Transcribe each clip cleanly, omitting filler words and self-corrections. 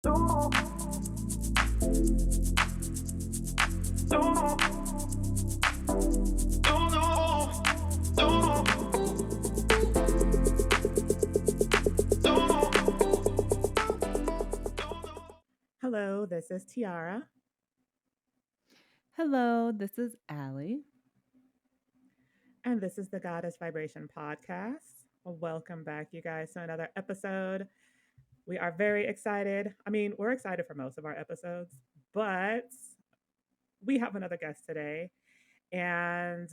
Hello, this is Tiara, Hello, this is Ali. and this is the Goddess Vibration Podcast. Welcome back, you guys, to another episode. We are very excited. I mean, we're excited for most of our episodes, but we have another guest today. And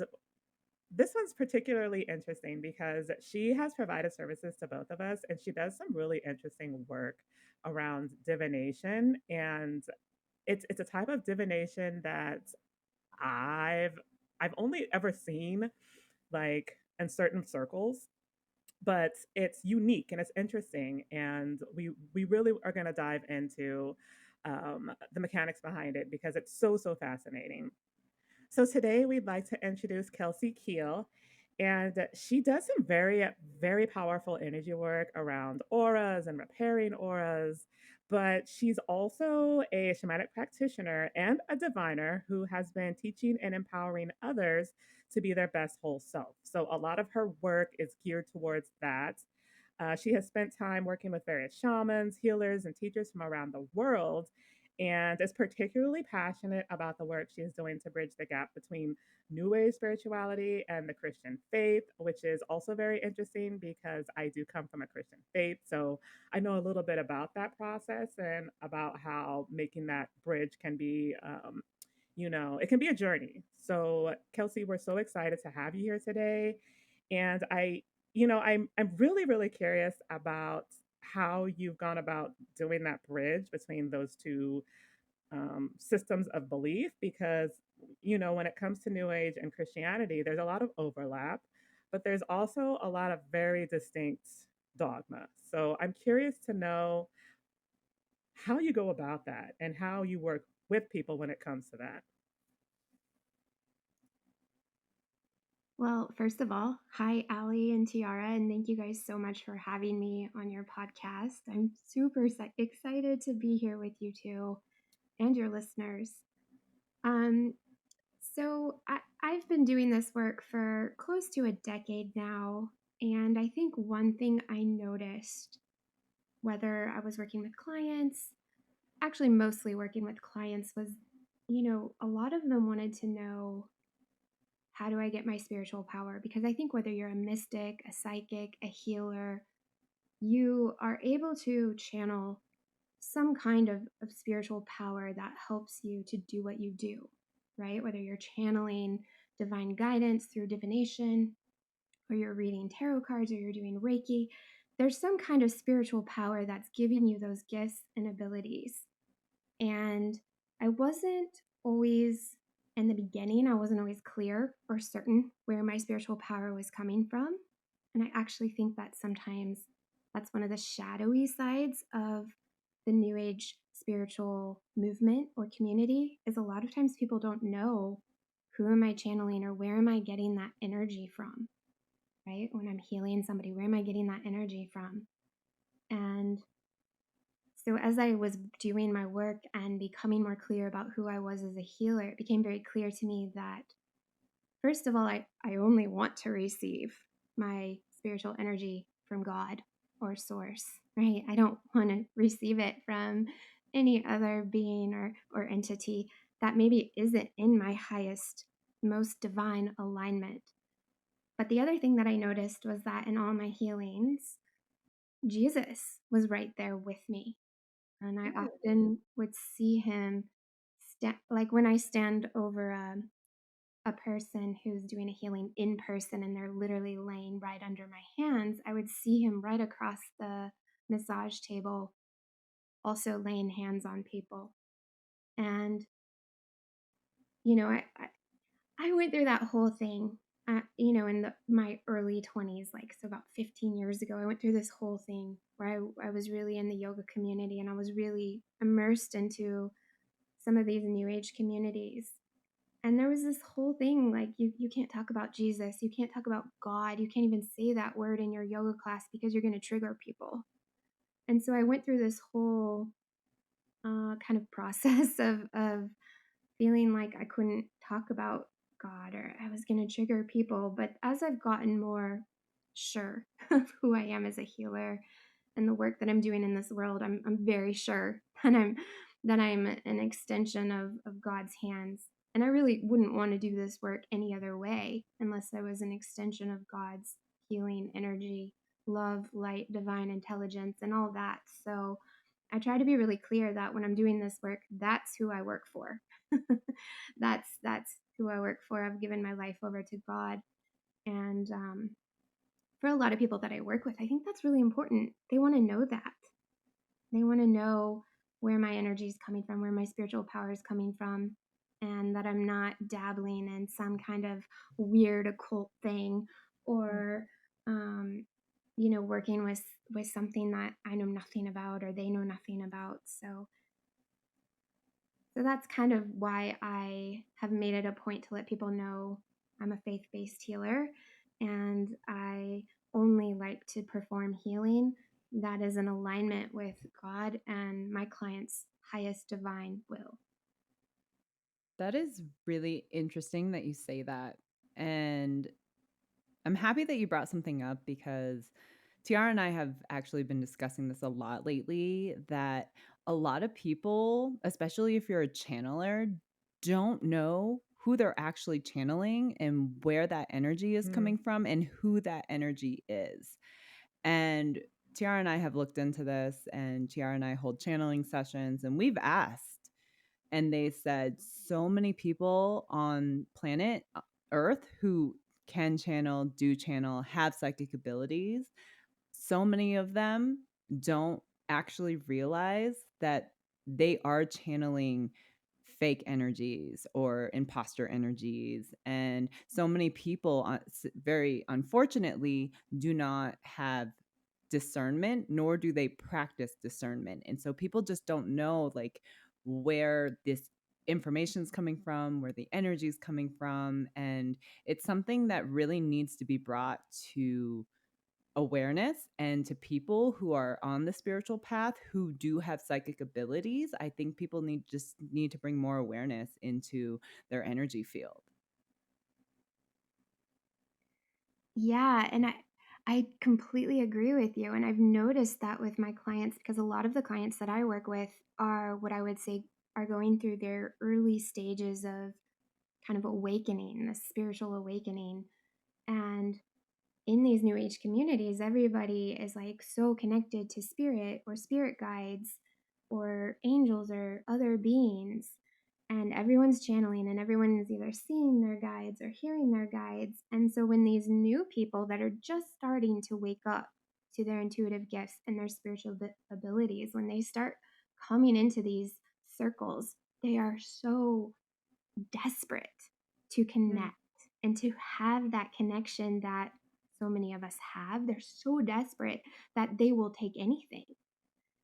this one's particularly interesting because she has provided services to both of us, and she does some really interesting work around divination. And it's a type of divination that I've I've only ever seen like in certain circles, but it's unique and it's interesting, and we really are going to dive into the mechanics behind it because it's so fascinating. So today we'd like to introduce Kelsey Kuehl, and she does some very powerful energy work around auras and repairing auras. But she's also a shamanic practitioner and a diviner who has been teaching and empowering others to be their best whole self. So a lot of her work is geared towards that. She has spent time working with various shamans, healers, and teachers from around the world, and is particularly passionate about the work she's doing to bridge the gap between New Age spirituality and the Christian faith, which is also very interesting because I do come from a Christian faith. So I know a little bit about that process and about how making that bridge can be, it can be a journey. So, Kelsey, we're so excited to have you here today. And I'm really curious about how you've gone about doing that bridge between those two systems of belief, because when it comes to New Age and Christianity, there's a lot of overlap, but there's also a lot of very distinct dogma. So I'm curious to know how you go about that and how you work with people when it comes to that. Well, first of all, hi, Ali and Tiara, and thank you guys so much for having me on your podcast. I'm super excited to be here with you two and your listeners. Um, I've been doing this work for close to a decade now, and I think one thing I noticed, whether I was working with clients, actually mostly working with clients, was, a lot of them wanted to know, how do I get my spiritual power? Because I think whether you're a mystic, a psychic, a healer, you are able to channel some kind of spiritual power that helps you to do what you do, right? Whether you're channeling divine guidance through divination, or you're reading tarot cards, or you're doing reiki, there's some kind of spiritual power that's giving you those gifts and abilities. And I wasn't always, in the beginning, I wasn't always clear or certain where my spiritual power was coming from. And I actually think that sometimes that's one of the shadowy sides of the New Age spiritual movement or community, is a lot of times people don't know, who am I channeling or where am I getting that energy from, right? When I'm healing somebody, where am I getting that energy from? And so as I was doing my work and becoming more clear about who I was as a healer, it became very clear to me that, first of all, I only want to receive my spiritual energy from God or source, right? I don't want to receive it from any other being or entity that maybe isn't in my highest, most divine alignment. But the other thing that I noticed was that in all my healings, Jesus was right there with me. And I Ooh. often would see him, like when I stand over a person who's doing a healing in person and they're literally laying right under my hands, I would see him right across the massage table, also laying hands on people. And, I went through that whole thing, in my early 20s, like, so about 15 years ago. I went through this whole thing where I was really in the yoga community, and I was really immersed into some of these new age communities. And there was this whole thing like, you can't talk about Jesus, you can't talk about God, you can't even say that word in your yoga class because you're going to trigger people. And so I went through this whole kind of process of feeling like I couldn't talk about God or I was going to trigger people. But as I've gotten more sure of who I am as a healer and the work that I'm doing in this world, I'm very sure that I'm an extension of God's hands. And I really wouldn't want to do this work any other way unless I was an extension of God's healing energy, love, light, divine intelligence, and all that. So I try to be really clear that when I'm doing this work, that's who I work for. That's who I work for. I've given my life over to God, and for a lot of people that I work with, I think that's really important. They want to know that. They want to know where my energy is coming from, where my spiritual power is coming from, and that I'm not dabbling in some kind of weird occult thing or, working with something that I know nothing about or they know nothing about. So that's kind of why I have made it a point to let people know I'm a faith-based healer and I only like to perform healing that is in alignment with God and my client's highest divine will. That is really interesting that you say that. And I'm happy that you brought something up because Tiara and I have actually been discussing this a lot lately, that a lot of people, especially if you're a channeler, don't know who they're actually channeling and where that energy is coming from and who that energy is. And Tiara and I have looked into this, and Tiara and I hold channeling sessions, and we've asked, and they said so many people on planet Earth who can channel, do channel, have psychic abilities, so many of them don't actually realize that they are channeling fake energies or imposter energies. And so many people, very unfortunately, do not have discernment, nor do they practice discernment. And so people just don't know like where this information is coming from, where the energy is coming from. And it's something that really needs to be brought to awareness and to people who are on the spiritual path who do have psychic abilities. I think people need to bring more awareness into their energy field. Yeah, and I completely agree with you. And I've noticed that with my clients because a lot of the clients that I work with are what I would say are going through their early stages of kind of awakening, the spiritual awakening. And in these new age communities, everybody is like so connected to spirit or spirit guides or angels or other beings. And everyone's channeling and everyone is either seeing their guides or hearing their guides. And so when these new people that are just starting to wake up to their intuitive gifts and their spiritual abilities, when they start coming into these circles, they are so desperate to connect and to have that connection that so many of us have. They're so desperate that they will take anything.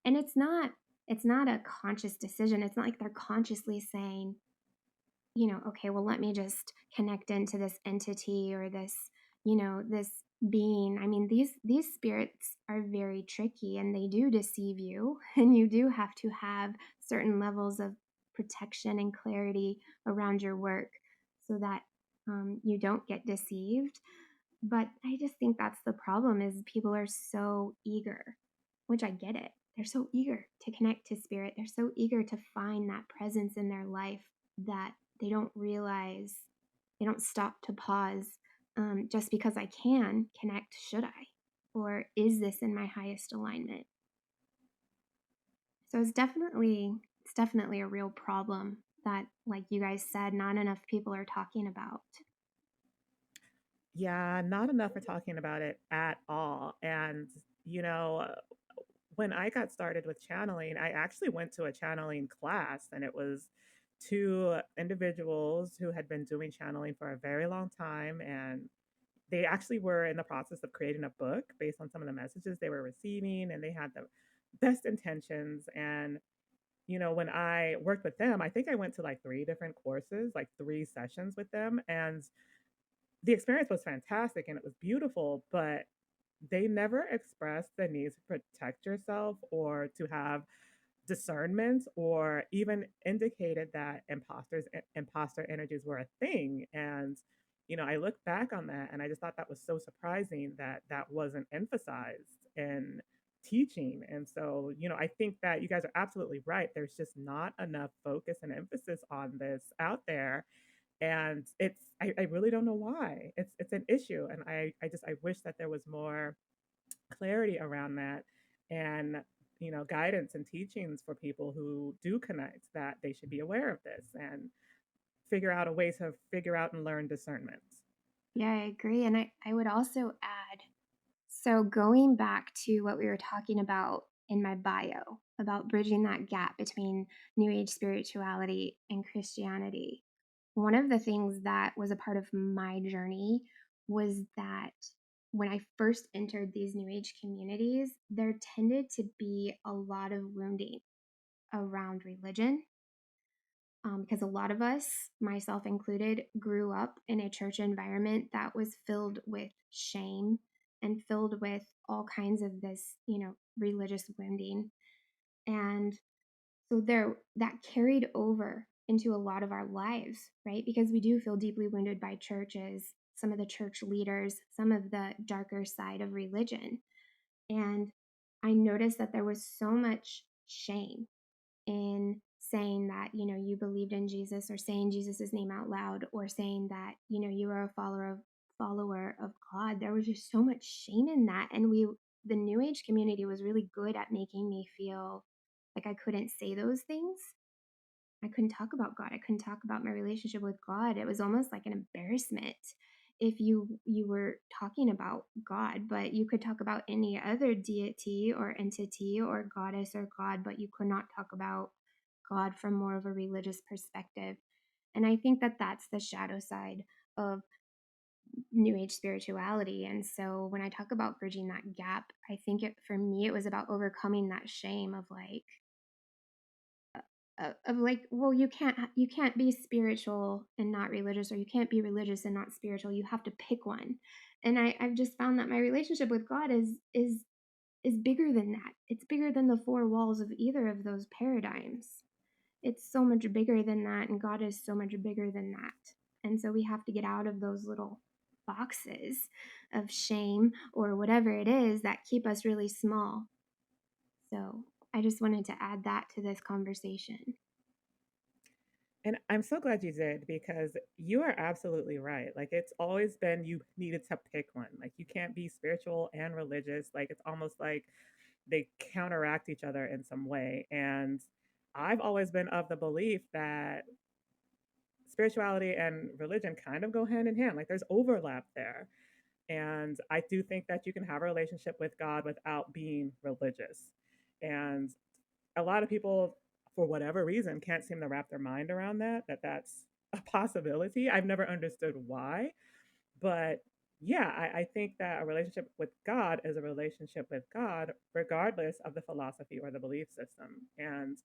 And it's not a conscious decision. It's not like they're consciously saying, okay, well, let me just connect into this entity or this being. I mean, these spirits are very tricky and they do deceive you, and you do have to have certain levels of protection and clarity around your work so that you don't get deceived. But I just think that's the problem is people are so eager, which I get it. They're so eager to connect to spirit. They're so eager to find that presence in their life that they don't realize, they don't stop to pause. Just because I can connect, should I? Or is this in my highest alignment? So it's definitely a real problem that, like you guys said, not enough people are talking about. Yeah, not enough are talking about it at all. And, you know, when I got started with channeling, I actually went to a channeling class, and it was two individuals who had been doing channeling for a very long time. And they actually were in the process of creating a book based on some of the messages they were receiving, and they had the best intentions. And, when I worked with them, I think I went to like three different courses, like three sessions with them. And the experience was fantastic and it was beautiful, but they never expressed the need to protect yourself or to have discernment or even indicated that imposter energies were a thing. And I look back on that and I just thought that was so surprising that that wasn't emphasized in teaching. And so I think that you guys are absolutely right. There's just not enough focus and emphasis on this out there. And I really don't know why. It's an issue. And I wish that there was more clarity around that, and guidance and teachings for people who do connect, that they should be aware of this and figure out a way to figure out and learn discernment. Yeah, I agree. And I would also add, so going back to what we were talking about in my bio about bridging that gap between New Age spirituality and Christianity, one of the things that was a part of my journey was that when I first entered these New Age communities, there tended to be a lot of wounding around religion, because a lot of us, myself included, grew up in a church environment that was filled with shame and filled with all kinds of this, religious wounding. And so there that carried over into a lot of our lives, right? Because we do feel deeply wounded by churches, some of the church leaders, some of the darker side of religion. And I noticed that there was so much shame in saying that, you believed in Jesus, or saying Jesus's name out loud, or saying that, you are a follower of God. There was just so much shame in that. And the New Age community was really good at making me feel like I couldn't say those things. I couldn't talk about God. I couldn't talk about my relationship with God. It was almost like an embarrassment if you were talking about God, but you could talk about any other deity or entity or goddess or God, but you could not talk about God from more of a religious perspective. And I think that that's the shadow side of New Age spirituality. And so when I talk about bridging that gap, I think for me, it was about overcoming that shame of like, well, you can't be spiritual and not religious, or you can't be religious and not spiritual. You have to pick one. And I've just found that my relationship with God is bigger than that. It's bigger than the four walls of either of those paradigms. It's so much bigger than that, and God is so much bigger than that. And so we have to get out of those little boxes of shame or whatever it is that keep us really small. So I just wanted to add that to this conversation. And I'm so glad you did, because you are absolutely right. Like, it's always been you needed to pick one. Like, you can't be spiritual and religious. Like, it's almost like they counteract each other in some way. And I've always been of the belief that spirituality and religion kind of go hand in hand. Like, there's overlap there. And I do think that you can have a relationship with God without being religious. And a lot of people, for whatever reason, can't seem to wrap their mind around that that's a possibility. I've never understood why. But yeah, I think that a relationship with God is a relationship with God, regardless of the philosophy or the belief system. And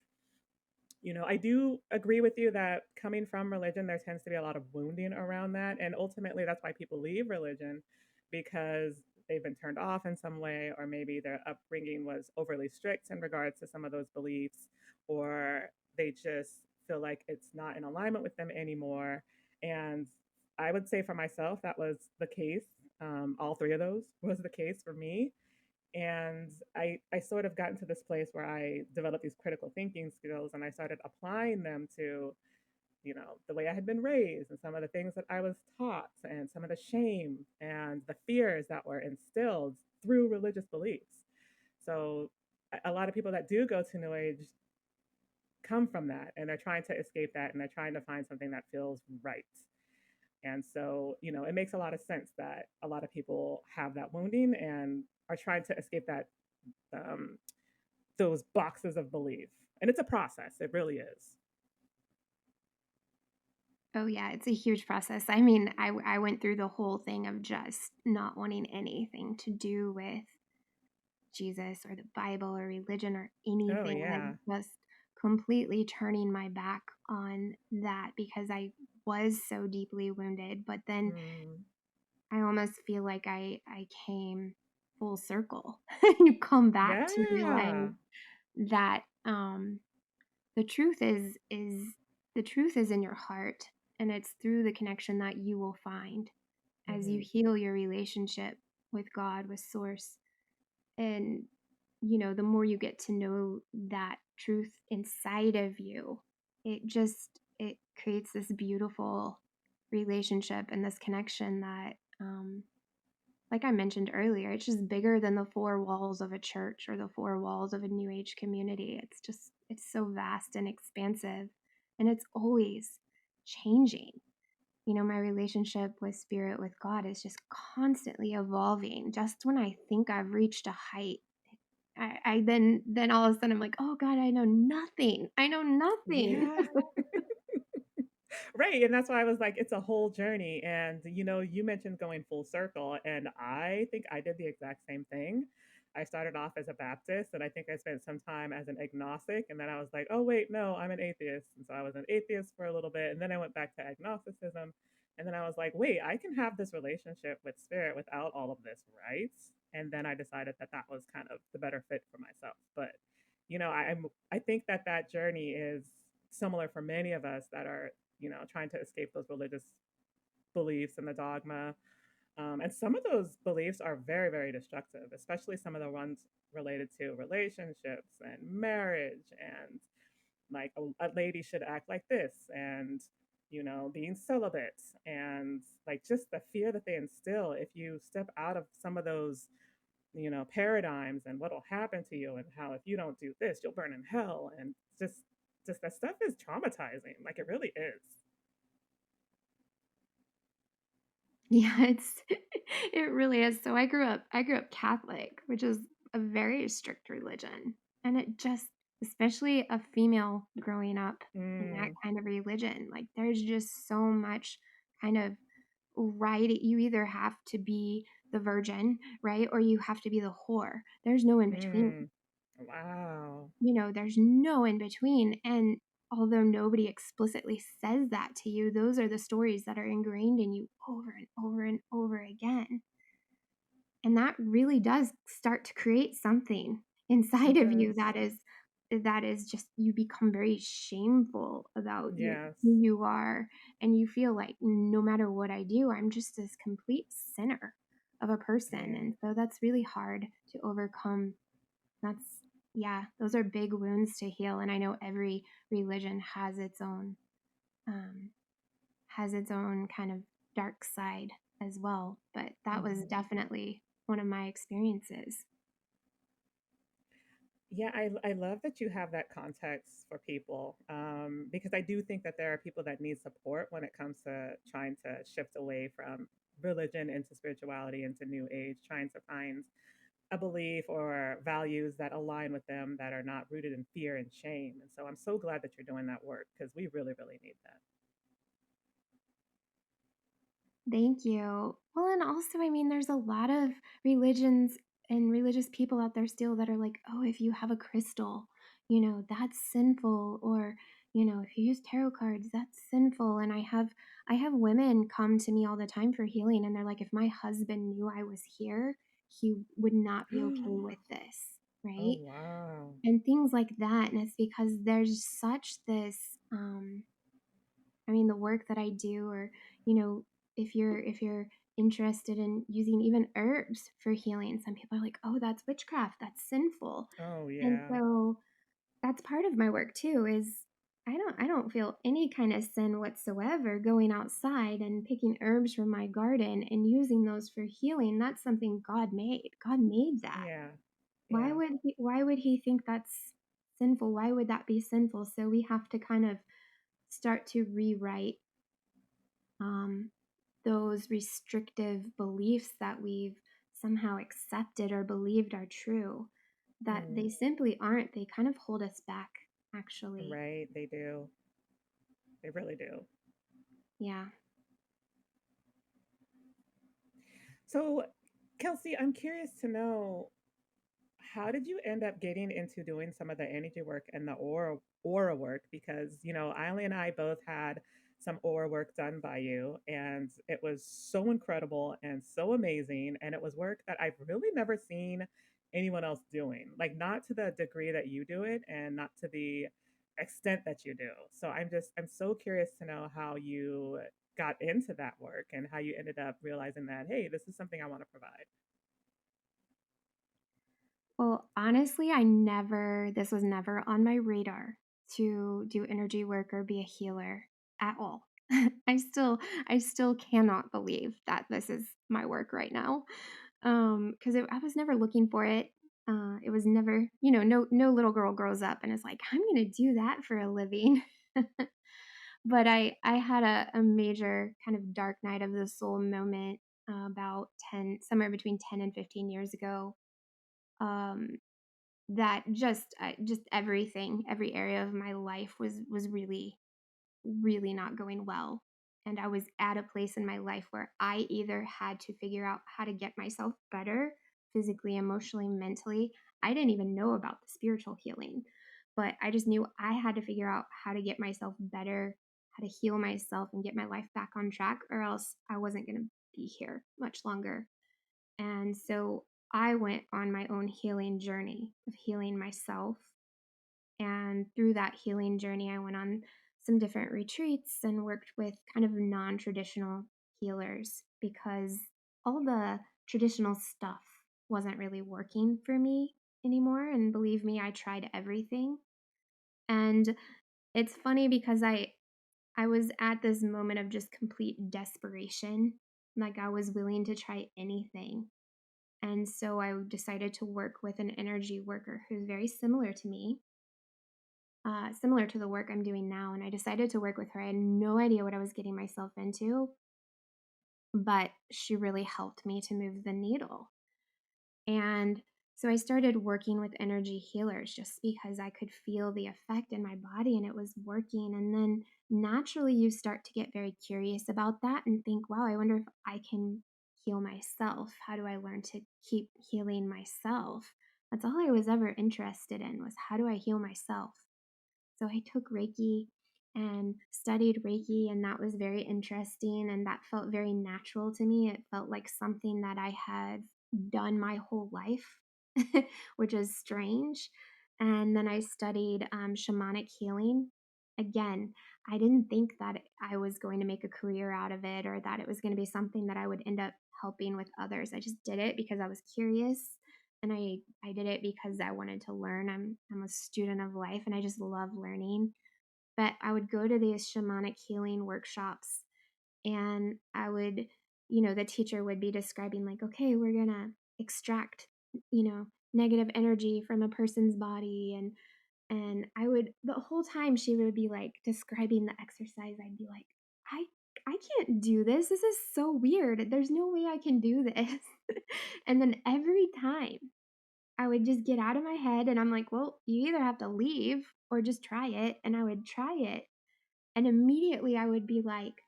I do agree with you that coming from religion, there tends to be a lot of wounding around that. And ultimately, that's why people leave religion, because they've been turned off in some way, or maybe their upbringing was overly strict in regards to some of those beliefs, or they just feel like it's not in alignment with them anymore. And I would say for myself, that was the case. All three of those was the case for me. And I sort of got into this place where I developed these critical thinking skills, and I started applying them to the way I had been raised, and some of the things that I was taught, and some of the shame and the fears that were instilled through religious beliefs. So a lot of people that do go to New Age come from that, and they're trying to escape that, and they're trying to find something that feels right. And so, it makes a lot of sense that a lot of people have that wounding and are trying to escape that, um, those boxes of belief. And it's a process. It really is. Oh yeah, it's a huge process. I mean, I went through the whole thing of just not wanting anything to do with Jesus or the Bible or religion or Oh, anything, yeah. and just completely turning my back on that because I was so deeply wounded. But then Mm, I almost feel like I came full circle. You come back to realize yeah. that the truth is the truth is in your heart, and it's through the connection that you will find as you Hmm. heal your relationship with God, with source. And you know, the more you get to know that truth inside of you, it creates this beautiful relationship and this connection that like I mentioned earlier, it's just bigger than the four walls of a church or the four walls of a new age community. It's so vast and expansive, and it's always changing. You know, my relationship with spirit, with God, is just constantly evolving. Just when I think I've reached a height, I then all of a sudden I'm like, oh God, I know nothing. I know nothing. Yeah. Right. And that's why I was like, it's a whole journey. And, you mentioned going full circle. And I think I did the exact same thing. I started off as a Baptist, and I think I spent some time as an agnostic. And then I was like, oh, wait, no, I'm an atheist. And so I was an atheist for a little bit. And then I went back to agnosticism. And then I was like, wait, I can have this relationship with spirit without all of this, right? And then I decided that that was kind of the better fit for myself. But, I think that that journey is similar for many of us that are trying to escape those religious beliefs and the dogma. And some of those beliefs are very, very destructive, especially some of the ones related to relationships and marriage and like a lady should act like this and, being celibate and like just the fear that they instill if you step out of some of those, paradigms and what'll happen to you and how if you don't do this, you'll burn in hell. And just that stuff is traumatizing. Like it really is. Yeah, it really is. So I grew up Catholic, which is a very strict religion. And it just, especially a female growing up in that Mm, kind of religion, like there's just so much kind of right. You either have to be the virgin, right? Or you have to be the whore. There's no in between. mm. Wow. You know, there's no in between. And although nobody explicitly says that to you, those are the stories that are ingrained in you over and over and over again. And that really does start to create something inside It of you does. that is just, you become very shameful about Yes. who you are, and you feel like no matter what I do, I'm just this complete sinner of a person. Yeah. And so that's really hard to overcome. That's, yeah, those are big wounds to heal. And I know every religion um, has its own kind of dark side as well. But that was Hmm. definitely one of my experiences. Yeah, I love that you have that context for people because I do think that there are people that need support when it comes to trying to shift away from religion into spirituality, into new age, trying to find a belief or values that align with them that are not rooted in fear and shame. And so I'm so glad that you're doing that work because we really, really need that. Thank you. Well, and also, I mean, there's a lot of religions and religious people out there still that are like, oh, if you have a crystal, you know, that's sinful. Or, you know, if you use tarot cards, that's sinful. And I have women come to me all the time for healing, and they're like, if my husband knew I was here, he would not be okay with this, Oh, right? wow. And things like that. And it's because there's such this I mean, the work that I do, or, you know, if you're interested in using even herbs for healing, some people are like, "Oh, that's witchcraft. That's sinful." Oh, And yeah. so that's part of my work too, is I don't feel any kind of sin whatsoever going outside and picking herbs from my garden and using those for healing. That's something God made. God made that. Yeah. Why Yeah. would he think that's sinful? Why would that be sinful? So we have to kind of start to rewrite um, those restrictive beliefs that we've somehow accepted or believed are true, that Mm, they simply aren't. They kind of hold us back, actually. right. They do. They really do. Yeah. So, Kelsey, I'm curious to know how did you end up getting into doing some of the energy work and the aura work? Because Eileen and I both had some aura work done by you, and it was so incredible and so amazing, and it was work that I've really never seen anyone else doing, like not to the degree that you do it and not to the extent that you do. So I'm so curious to know how you got into that work and how you ended up realizing that, hey, this is something I want to provide. Well, honestly, this was never on my radar to do energy work or be a healer at all. I still cannot believe that this is my work right now. Because I was never looking for it. It was never, no little girl grows up and is like, I'm gonna do that for a living. But I had a major kind of dark night of the soul moment about 10, somewhere between 10 and 15 years ago. Um, that just everything, every area of my life was really, really not going well. And I was at a place in my life where I either had to figure out how to get myself better physically, emotionally, mentally. I didn't even know about the spiritual healing, but I just knew I had to figure out how to get myself better, how to heal myself and get my life back on track, or else I wasn't going to be here much longer. And so I went on my own healing journey of healing myself. And through that healing journey, I went on some different retreats and worked with kind of non traditional healers because all the traditional stuff wasn't really working for me anymore. And believe me, I tried everything. And it's funny because I was at this moment of just complete desperation. Like I was willing to try anything. And so I decided to work with an energy worker who's very similar to me, similar to the work I'm doing now. And I decided to work with her. I had no idea what I was getting myself into, but she really helped me to move the needle. And so I started working with energy healers just because I could feel the effect in my body and it was working. And then naturally, you start to get very curious about that and think, wow, I wonder if I can heal myself. How do I learn to keep healing myself? That's all I was ever interested in was how do I heal myself? So I took Reiki and studied Reiki, and that was very interesting. And that felt very natural to me. It felt like something that I had done my whole life, which is strange. And then I studied shamanic healing. Again, I didn't think that I was going to make a career out of it or that it was going to be something that I would end up helping with others. I just did it because I was curious and I did it because I wanted to learn. I'm a student of life and I just love learning. But I would go to these shamanic healing workshops and I would, the teacher would be describing like, okay, we're going to extract, negative energy from a person's body and I would the whole time she would be like describing the exercise, I'd be like, I I can't do this. This is so weird. There's no way I can do this. And then every time I would just get out of my head and I'm like, well, you either have to leave or just try it. And I would try it. And immediately I would be like,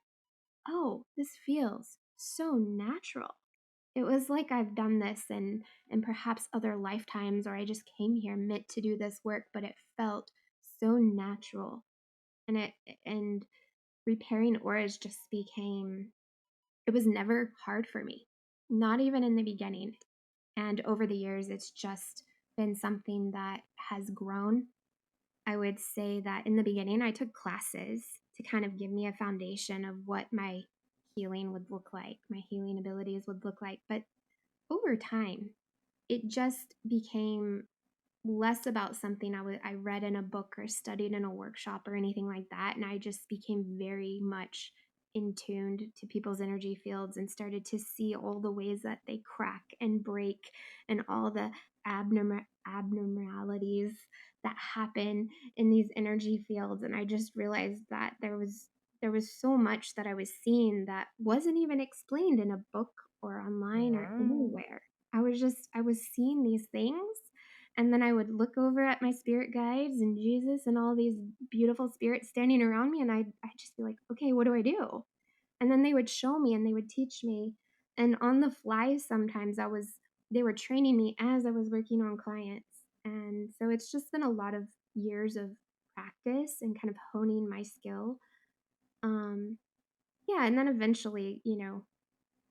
oh, this feels so natural. It was like I've done this in perhaps other lifetimes, or I just came here meant to do this work, but it felt so natural. And and repairing auras just became it was never hard for me. Not even in the beginning. And over the years it's just been something that has grown. I would say that in the beginning, I took classes to kind of give me a foundation of what my healing would look like, my healing abilities would look like. But over time, it just became less about something I read in a book or studied in a workshop or anything like that. And I just became very much in tuned to people's energy fields and started to see all the ways that they crack and break and all the abnormalities that happen in these energy fields. And I just realized that there was so much that I was seeing that wasn't even explained in a book or online or Wow. anywhere. I was seeing these things and then I would look over at my spirit guides and Jesus and all these beautiful spirits standing around me. And I'd just be like, okay, what do I do? And then they would show me and they would teach me. And on the fly, sometimes they were training me as I was working on clients. And so it's just been a lot of years of practice and kind of honing my skill. Um, yeah. And then eventually,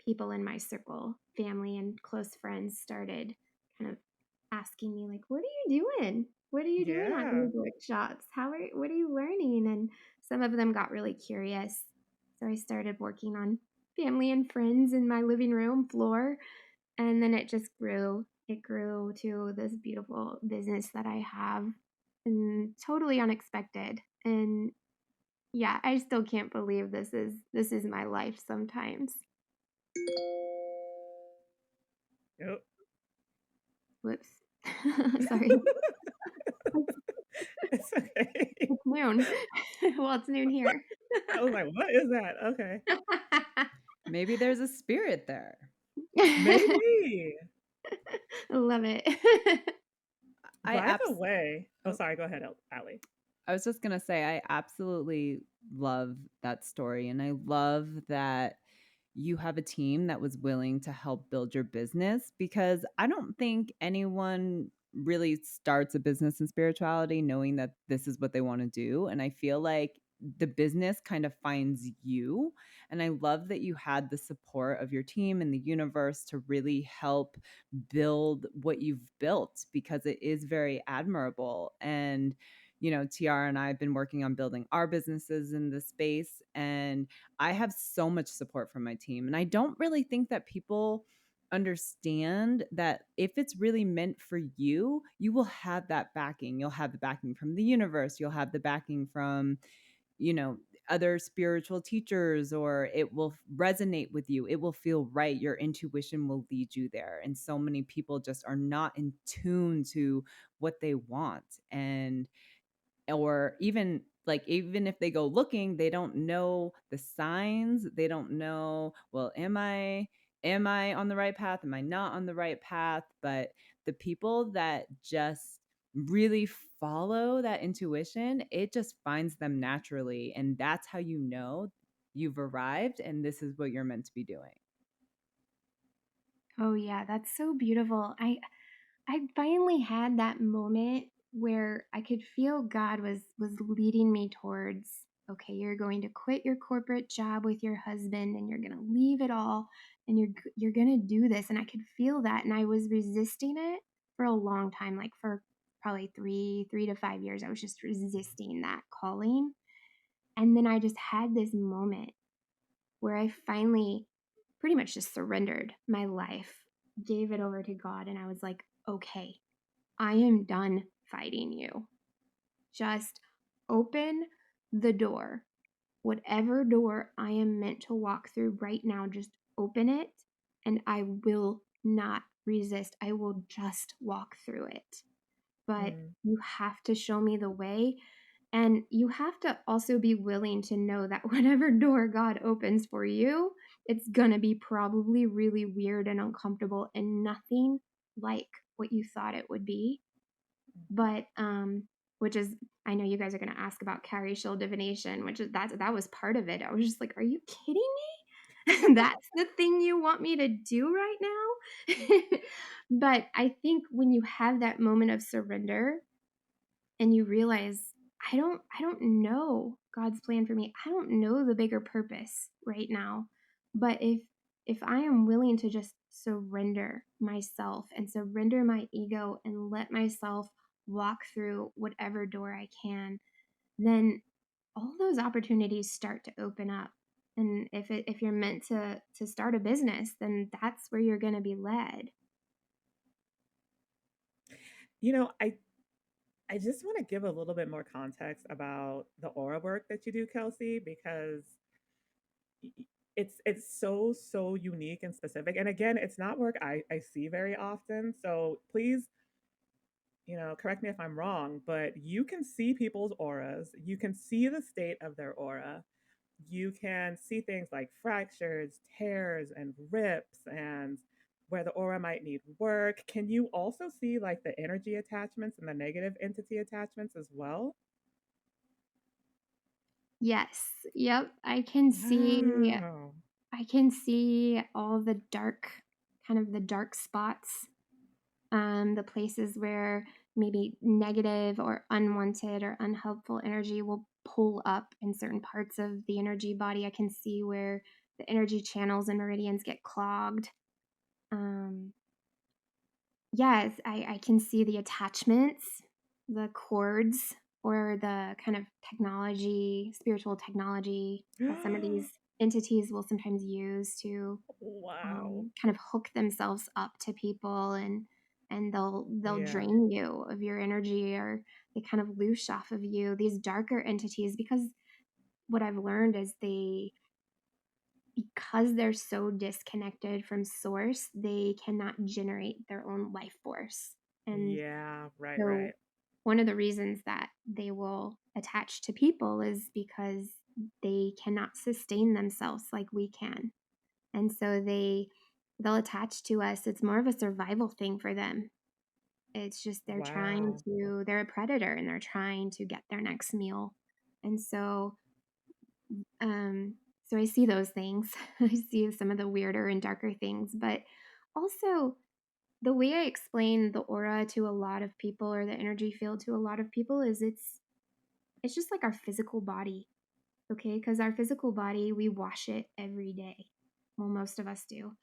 people in my circle, family and close friends started kind of asking me like, "What are you doing? What are you doing on Yeah. these workshops? What are you learning?" And some of them got really curious. So I started working on family and friends in my living room floor, and then it just grew. It grew to this beautiful business that I have, and totally unexpected. And yeah, I still can't believe this is my life sometimes. Yep. Whoops. Sorry. It's okay. It's noon. Well, it's noon here. I was like, what is that? Okay. Maybe there's a spirit there. Maybe. Love it. I By the abs- way, oh, oh, sorry, go ahead, Allie. I was just going to say, I absolutely love that story. And I love that you have a team that was willing to help build your business, because I don't think anyone really starts a business in spirituality knowing that this is what they want to do. And I feel like the business kind of finds you. And I love that you had the support of your team and the universe to really help build what you've built, because it is very admirable. And Tiara and I have been working on building our businesses in this space, and I have so much support from my team. And I don't really think that people understand that if it's really meant for you, you will have that backing. You'll have the backing from the universe, you'll have the backing from, you know, other spiritual teachers, or it will resonate with you. It will feel right. Your intuition will lead you there. And so many people just are not in tune to what they want. And or even if they go looking, they don't know the signs. They don't know, well, am I on the right path, am I not on the right path? But the people that just really follow that intuition, it just finds them naturally, and that's how you've arrived and this is what you're meant to be doing. Oh yeah, that's so beautiful. I finally had that moment where I could feel God was leading me towards, okay, you're going to quit your corporate job with your husband and you're going to leave it all, and you're going to do this. And I could feel that, and I was resisting it for a long time, like for probably 3 to 5 years. I was just resisting that calling. And then I just had this moment where I finally pretty much just surrendered my life, gave it over to God, and I was like, okay, I am done fighting you. Just open the door. Whatever door I am meant to walk through right now, just open it, and I will not resist. I will just walk through it. But Mm. you have to show me the way. And you have to also be willing to know that whatever door God opens for you, it's going to be probably really weird and uncomfortable and nothing like what you thought it would be. But which is, I know you guys are going to ask about carry shield divination, which is that was part of it. I was just like, are you kidding me? That's the thing you want me to do right now? But I think when you have that moment of surrender and you realize, I don't know God's plan for me. I don't know the bigger purpose right now. But if I am willing to just surrender myself and surrender my ego and let myself walk through whatever door I can, then all those opportunities start to open up. And if you're meant to start a business, then that's where you're going to be led. You know, I just want to give a little bit more context about the aura work that you do, Kelsey, because it's so unique and specific. And again, it's not work I see very often. So please, correct me if I'm wrong, but you can see people's auras. You can see the state of their aura. You can see things like fractures, tears, and rips, and where the aura might need work. Can you also see like the energy attachments and the negative entity attachments as well? Yes. Yep. Wow. I can see all the dark, kind of the dark spots, the places where maybe negative or unwanted or unhelpful energy will pull up in certain parts of the energy body. I can see where the energy channels and meridians get clogged. Um, Yes, I can see the attachments, the cords, or the kind of technology, spiritual technology that some of these entities will sometimes use to Wow. kind of hook themselves up to people, and they'll Yeah. drain you of your energy, or they kind of loosh off of you, these darker entities, because what I've learned is because they're so disconnected from source, they cannot generate their own life force. And Yeah. Right. so Right. one of the reasons that they will attach to people is because they cannot sustain themselves like we can. And so they'll attach to us. It's more of a survival thing for them. It's just Wow. they're a predator and they're trying to get their next meal. And um so I see those things. I see some of the weirder and darker things, but also the way I explain the aura to a lot of people, or the energy field to a lot of people, is it's just like our physical body, okay? Because our physical body, we wash it every day. Well, most of us do.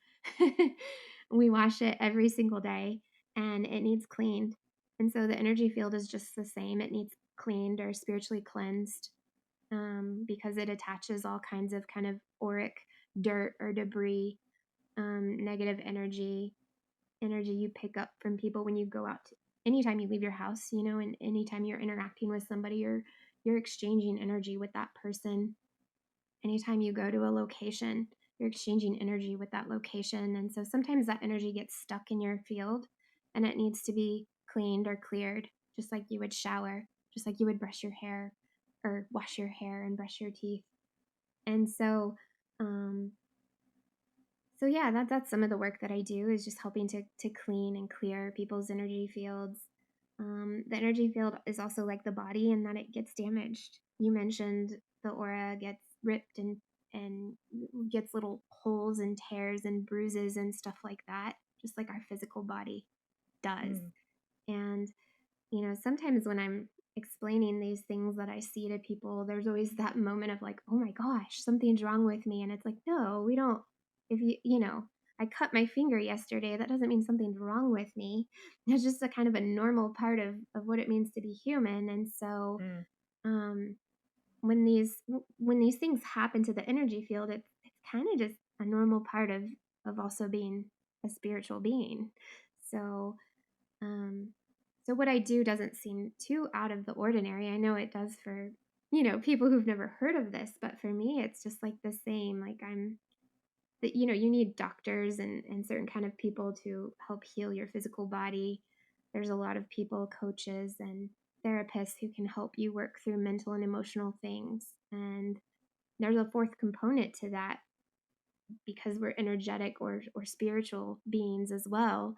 We wash it every single day, and it needs cleaned. And so the energy field is just the same. It needs cleaned or spiritually cleansed, because it attaches all kinds of kind of auric dirt or debris, negative energy you pick up from people when you go out anytime you leave your house, and anytime you're interacting with somebody, you're exchanging energy with that person. Anytime you go to a location, you're exchanging energy with that location. And so sometimes that energy gets stuck in your field, and it needs to be cleaned or cleared, just like you would shower, just like you would brush your hair or wash your hair and brush your teeth. And um, so yeah, that's some of the work that I do, is just helping to clean and clear people's energy fields. The energy field is also like the body in that it gets damaged. You mentioned the aura gets ripped and gets little holes and tears and bruises and stuff like that, just like our physical body does. Mm. And sometimes when I'm explaining these things that I see to people, there's always that moment of like, oh my gosh, something's wrong with me. And it's like, no, we don't. If I cut my finger yesterday, that doesn't mean something's wrong with me. It's just a kind of a normal part of what it means to be human. And so, Mm. um, when these things happen to the energy field, it's kind of just a normal part of also being a spiritual being. So, um, so what I do doesn't seem too out of the ordinary. I know it does for, people who've never heard of this, but for me, it's just like the same. Like that, you need doctors and certain kind of people to help heal your physical body. There's a lot of people, coaches and therapists, who can help you work through mental and emotional things. And there's a fourth component to that, because we're energetic or spiritual beings as well.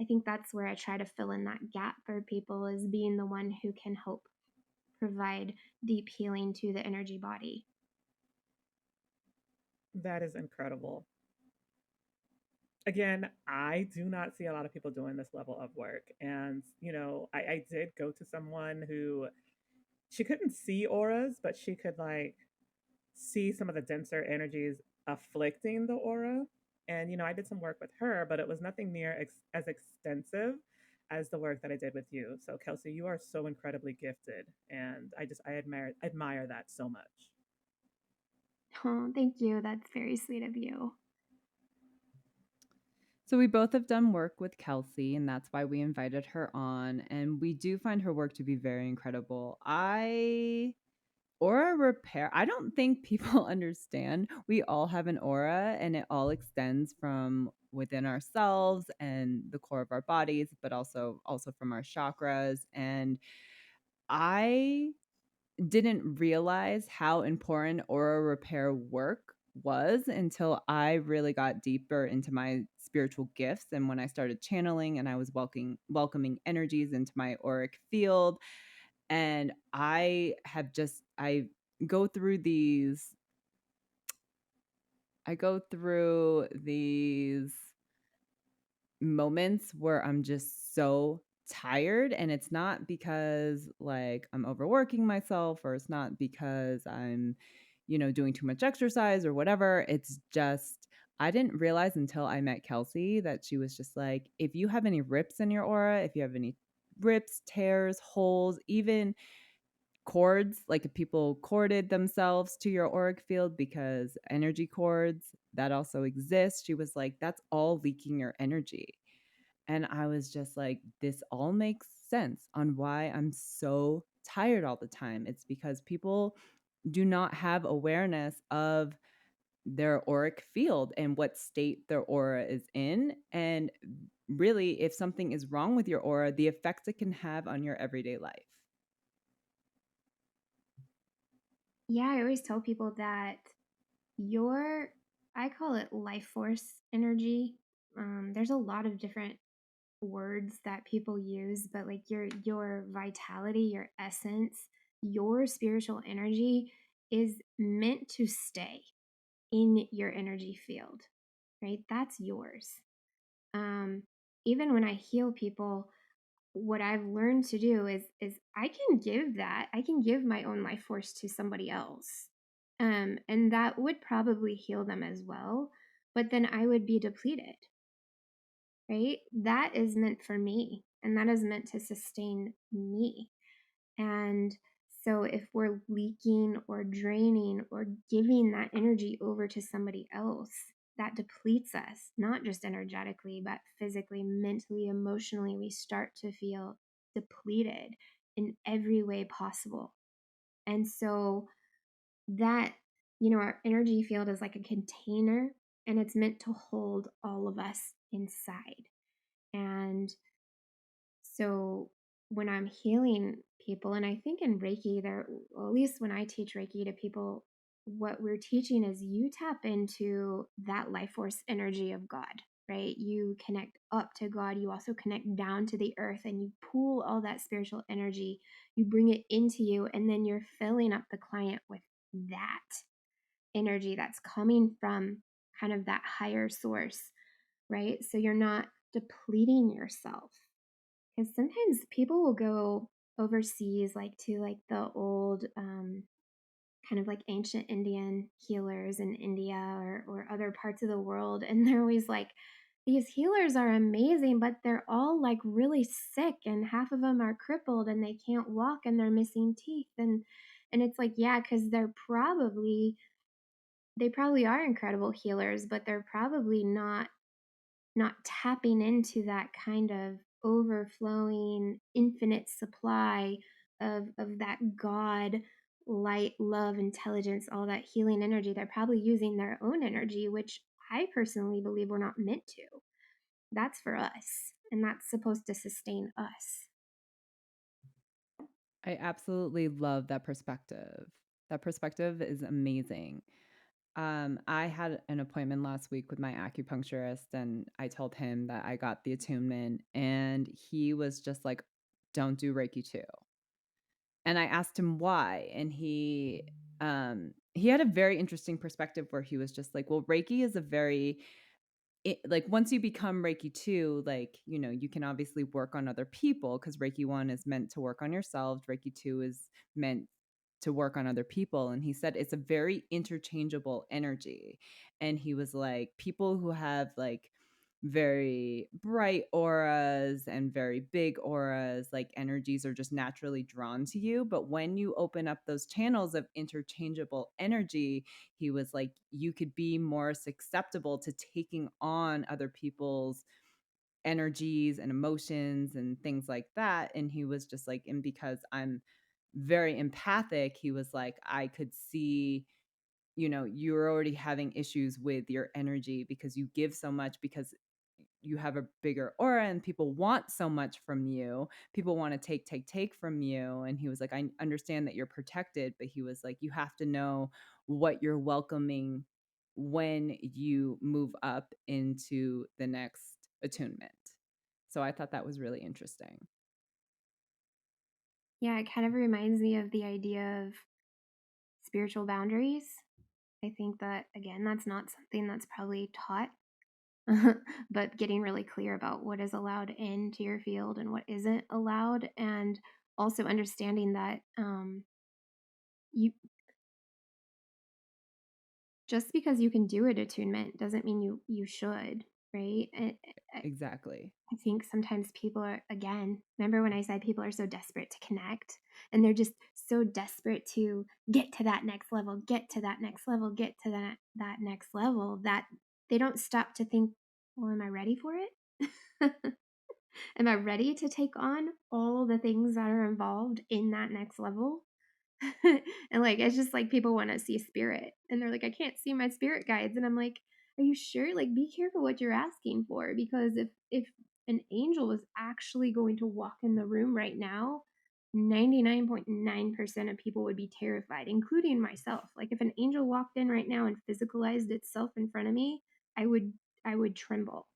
I think that's where I try to fill in that gap for people, is being the one who can help provide deep healing to the energy body. That is incredible. Again, I do not see a lot of people doing this level of work. And, I did go to someone who she couldn't see auras, but she could like see some of the denser energies afflicting the aura. And, I did some work with her, but it was nothing near as extensive as the work that I did with you. So, Kelsey, you are so incredibly gifted. And I admire that so much. Oh, thank you. That's very sweet of you. So we both have done work with Kelsey, and that's why we invited her on. And we do find her work to be very incredible. Aura repair, I don't think people understand. We all have an aura, and it all extends from within ourselves and the core of our bodies, but also from our chakras. And I didn't realize how important aura repair work was until I really got deeper into my spiritual gifts, and when I started channeling and I was welcoming energies into my auric field. And I go through these I go through these moments where I'm just so tired, and it's not because like I'm overworking myself, or it's not because I'm doing too much exercise or whatever. It's just I didn't realize until I met Kelsey that she was just like, if you have any rips in your aura, if you have any rips, tears, holes, even cords, like if people corded themselves to your auric field, because energy cords that also exist, she was like, that's all leaking your energy. And I was just like, this all makes sense on why I'm so tired all the time. It's because people do not have awareness of their auric field and what state their aura is in. And really, if something is wrong with your aura, the effects it can have on your everyday life. Yeah, I always tell people that I call it life force energy. There's a lot of different words that people use, but like your vitality, your essence, your spiritual energy is meant to stay in your energy field, right? That's yours. Um, Even when I heal people, what I've learned to do is I can give my own life force to somebody else. And that would probably heal them as well, but then I would be depleted, right? That is meant for me, and that is meant to sustain me. And so if we're leaking or draining or giving that energy over to somebody else, that depletes us, not just energetically, but physically, mentally, emotionally. We start to feel depleted in every way possible. And so that, our energy field is like a container, and it's meant to hold all of us inside. And so when I'm healing people, and I think in Reiki, or at least when I teach Reiki to people, what we're teaching is you tap into that life force energy of God, right? You connect up to God. You also connect down to the earth, and you pull all that spiritual energy, you bring it into you, and then you're filling up the client with that energy that's coming from kind of that higher source, right? So you're not depleting yourself, because sometimes people will go overseas, like to like the old kind of like ancient Indian healers in India, or other parts of the world, and they're always like, these healers are amazing, but they're all like really sick, and half of them are crippled, and they can't walk, and they're missing teeth. And it's like, yeah, because they probably are incredible healers, but they're probably not tapping into that kind of overflowing infinite supply of that God, light, love, intelligence, all that healing energy. They're probably using their own energy, which I personally believe we're not meant to. That's for us, and that's supposed to sustain us. I absolutely love that perspective. That perspective is amazing. I had an appointment last week with my acupuncturist, and I told him that I got the attunement, and he was just like, don't do Reiki 2. And I asked him why, and he had a very interesting perspective where he was just like, well, Reiki is a very like once you become Reiki 2, like, you can obviously work on other people, because Reiki 1 is meant to work on yourself. Reiki 2 is meant to work on other people. And he said it's a very interchangeable energy. And he was like, people who have like very bright auras and very big auras, like energies are just naturally drawn to you. But when you open up those channels of interchangeable energy, he was like, you could be more susceptible to taking on other people's energies and emotions and things like that. And he was just like, and because I'm very empathic, he was like, I could see, you're already having issues with your energy because you give so much, because you have a bigger aura and people want so much from you. People want to take from you. And he was like, I understand that you're protected, but he was like, you have to know what you're welcoming when you move up into the next attunement. So I thought that was really interesting. Yeah, it kind of reminds me of the idea of spiritual boundaries. I think that, again, that's not something that's probably taught, but getting really clear about what is allowed into your field and what isn't allowed, and also understanding that you just because you can do an attunement doesn't mean you should, right? Exactly. I think sometimes people are, again, remember when I said people are so desperate to connect, and they're just so desperate to get to that next level, get to that next level, get to that next level, that they don't stop to think, well, am I ready for it? Am I ready to take on all the things that are involved in that next level? And like, it's just like people want to see spirit, and they're like, I can't see my spirit guides. And I'm like, are you sure? Like, be careful what you're asking for, because if an angel was actually going to walk in the room right now, 99.9% of people would be terrified, including myself. Like, if an angel walked in right now and physicalized itself in front of me, I would tremble.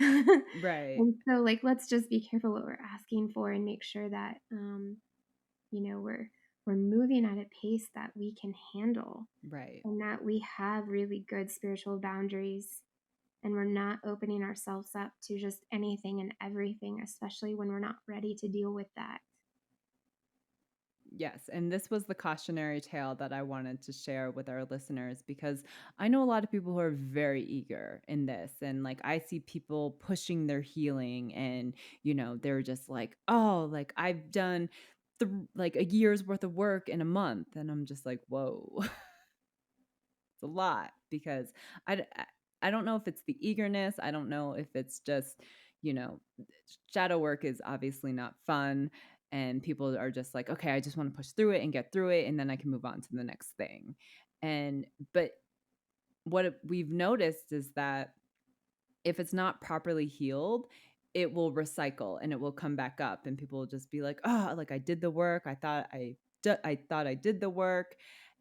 Right. And so, like, let's just be careful what we're asking for, and make sure that we're moving at a pace that we can handle, Right. and that we have really good spiritual boundaries, and we're not opening ourselves up to just anything and everything, especially when we're not ready to deal with that. Yes, and this was the cautionary tale that I wanted to share with our listeners, because I know a lot of people who are very eager in this, and like I see people pushing their healing, and they're just like, "Oh, like I've done like a year's worth of work in a month." And I'm just like, "Whoa." It's a lot, because I don't know if it's the eagerness. I don't know if it's just, you know, shadow work is obviously not fun. And people are just like, okay, I just want to push through it and get through it. And then I can move on to the next thing. But what we've noticed is that if it's not properly healed, it will recycle and it will come back up, and people will just be like, "Oh, like I did the work. I thought I did the work,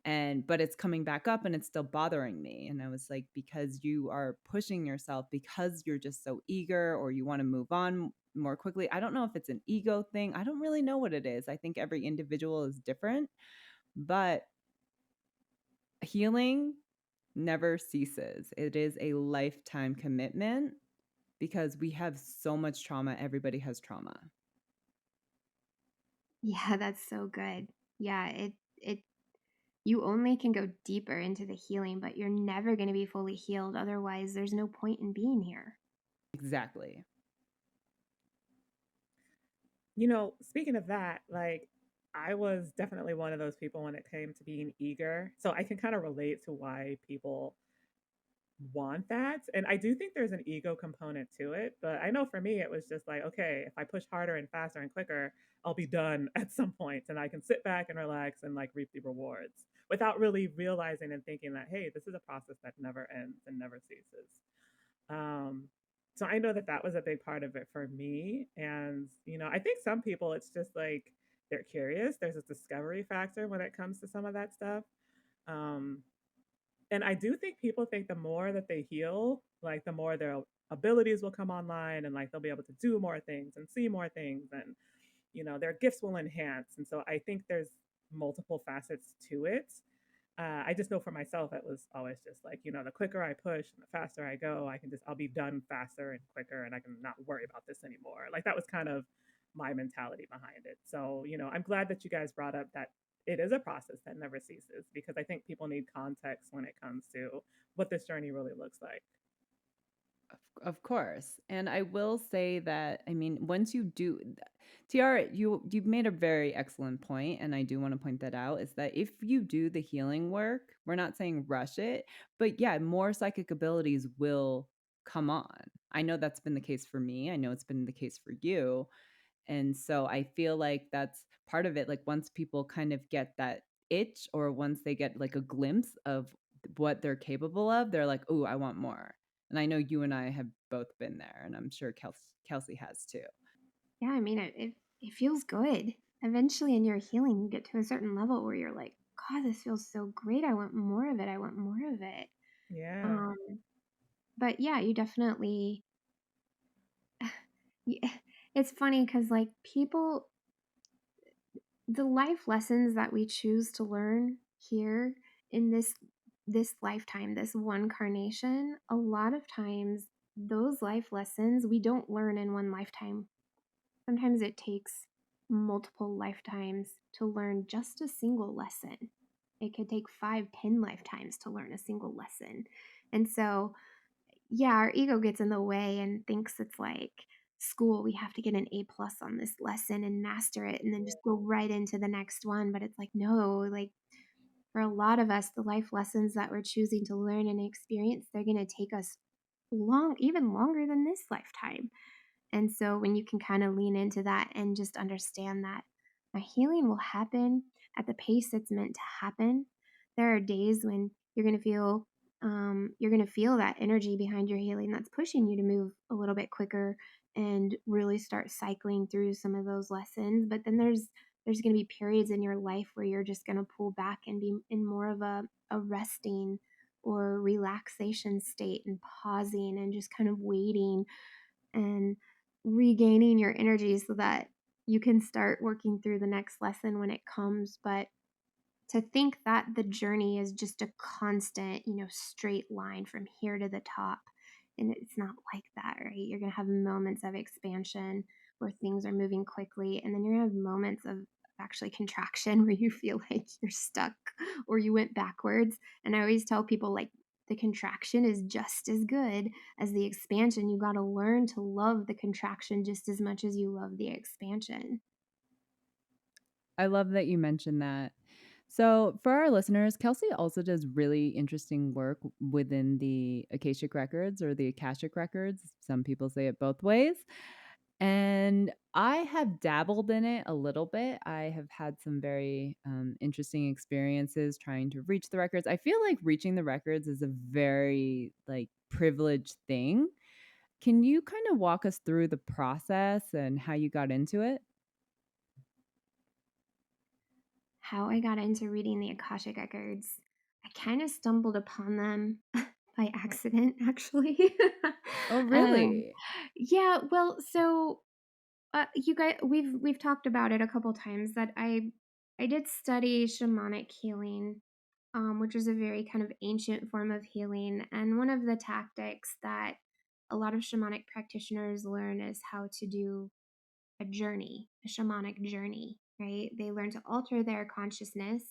but it's coming back up and it's still bothering me." And I was like, because you are pushing yourself, because you're just so eager, or you want to move on more quickly. I don't know if it's an ego thing. I don't really know what it is. I think every individual is different, but healing never ceases. It is a lifetime commitment, because we have so much trauma. Everybody has trauma. Yeah, that's so good. Yeah, it you only can go deeper into the healing, but you're never going to be fully healed. Otherwise, there's no point in being here. Exactly. Speaking of that, like I was definitely one of those people when it came to being eager. So I can kind of relate to why people want that. And I do think there's an ego component to it. But I know for me, it was just like, okay, if I push harder and faster and quicker, I'll be done at some point and I can sit back and relax and like reap the rewards without really realizing and thinking that, hey, this is a process that never ends and never ceases. Um, so I know that that was a big part of it for me. And, I think some people, it's just like they're curious. There's a discovery factor when it comes to some of that stuff. Um, and I do think people think the more that they heal, like the more their abilities will come online and like they'll be able to do more things and see more things and, their gifts will enhance. And so I think there's multiple facets to it. I just know for myself, it was always just like, the quicker I push and the faster I go, I'll be done faster and quicker and I can not worry about this anymore. Like that was kind of my mentality behind it. So, I'm glad that you guys brought up that it is a process that never ceases because I think people need context when it comes to what this journey really looks like. Of course. And I will say that, I mean, once you do, Tiara, you've made a very excellent point, and I do want to point that out, is that if you do the healing work, we're not saying rush it, but yeah, more psychic abilities will come on. I know that's been the case for me. I know it's been the case for you. And so I feel like that's part of it. Like once people kind of get that itch, or once they get like a glimpse of what they're capable of, they're like, "Oh, I want more." And I know you and I have both been there, and I'm sure Kelsey has too. Yeah, I mean, it feels good. Eventually, in your healing, you get to a certain level where you're like, God, this feels so great. I want more of it. I want more of it. Yeah. Um, but yeah, you definitely. Yeah, it's funny because like people, the life lessons that we choose to learn here in this lifetime, this one carnation, a lot of times those life lessons we don't learn in one lifetime. Sometimes it takes multiple lifetimes to learn just a single lesson. it could take 5, 10 lifetimes to learn a single lesson. And so, yeah, our ego gets in the way and thinks it's like school. We have to get an A+ on this lesson and master it and then just go right into the next one. But it's like, no, like for a lot of us, the life lessons that we're choosing to learn and experience, they're going to take us even longer than this lifetime. And so when you can kind of lean into that and just understand that my healing will happen at the pace it's meant to happen. There are days when you're going to feel that energy behind your healing that's pushing you to move a little bit quicker and really start cycling through some of those lessons. But then there's going to be periods in your life where you're just going to pull back and be in more of a resting or relaxation state and pausing and just kind of waiting and regaining your energy so that you can start working through the next lesson when it comes. But to think that the journey is just a constant, straight line from here to the top, and it's not like that, right? You're going to have moments of expansion where things are moving quickly, and then you're going to have moments of actually contraction where you feel like you're stuck or you went backwards. And I always tell people, like, the contraction is just as good as the expansion. You got to learn to love the contraction just as much as you love the expansion. I love that you mentioned that. So, for our listeners, Kelsey also does really interesting work within the Akashic records or the Akashic records. Some people say it both ways. And I have dabbled in it a little bit. I have had some very interesting experiences trying to reach the records. I feel like reaching the records is a very like privileged thing. Can you kind of walk us through the process and how you got into it? How I got into reading the Akashic records, I kind of stumbled upon them by accident, actually. Oh, um, really? yeah, well, so you guys, we've talked about it a couple times that I did study shamanic healing, which is a very kind of ancient form of healing, and one of the tactics that a lot of shamanic practitioners learn is how to do a journey, a shamanic journey, right? They learn to alter their consciousness.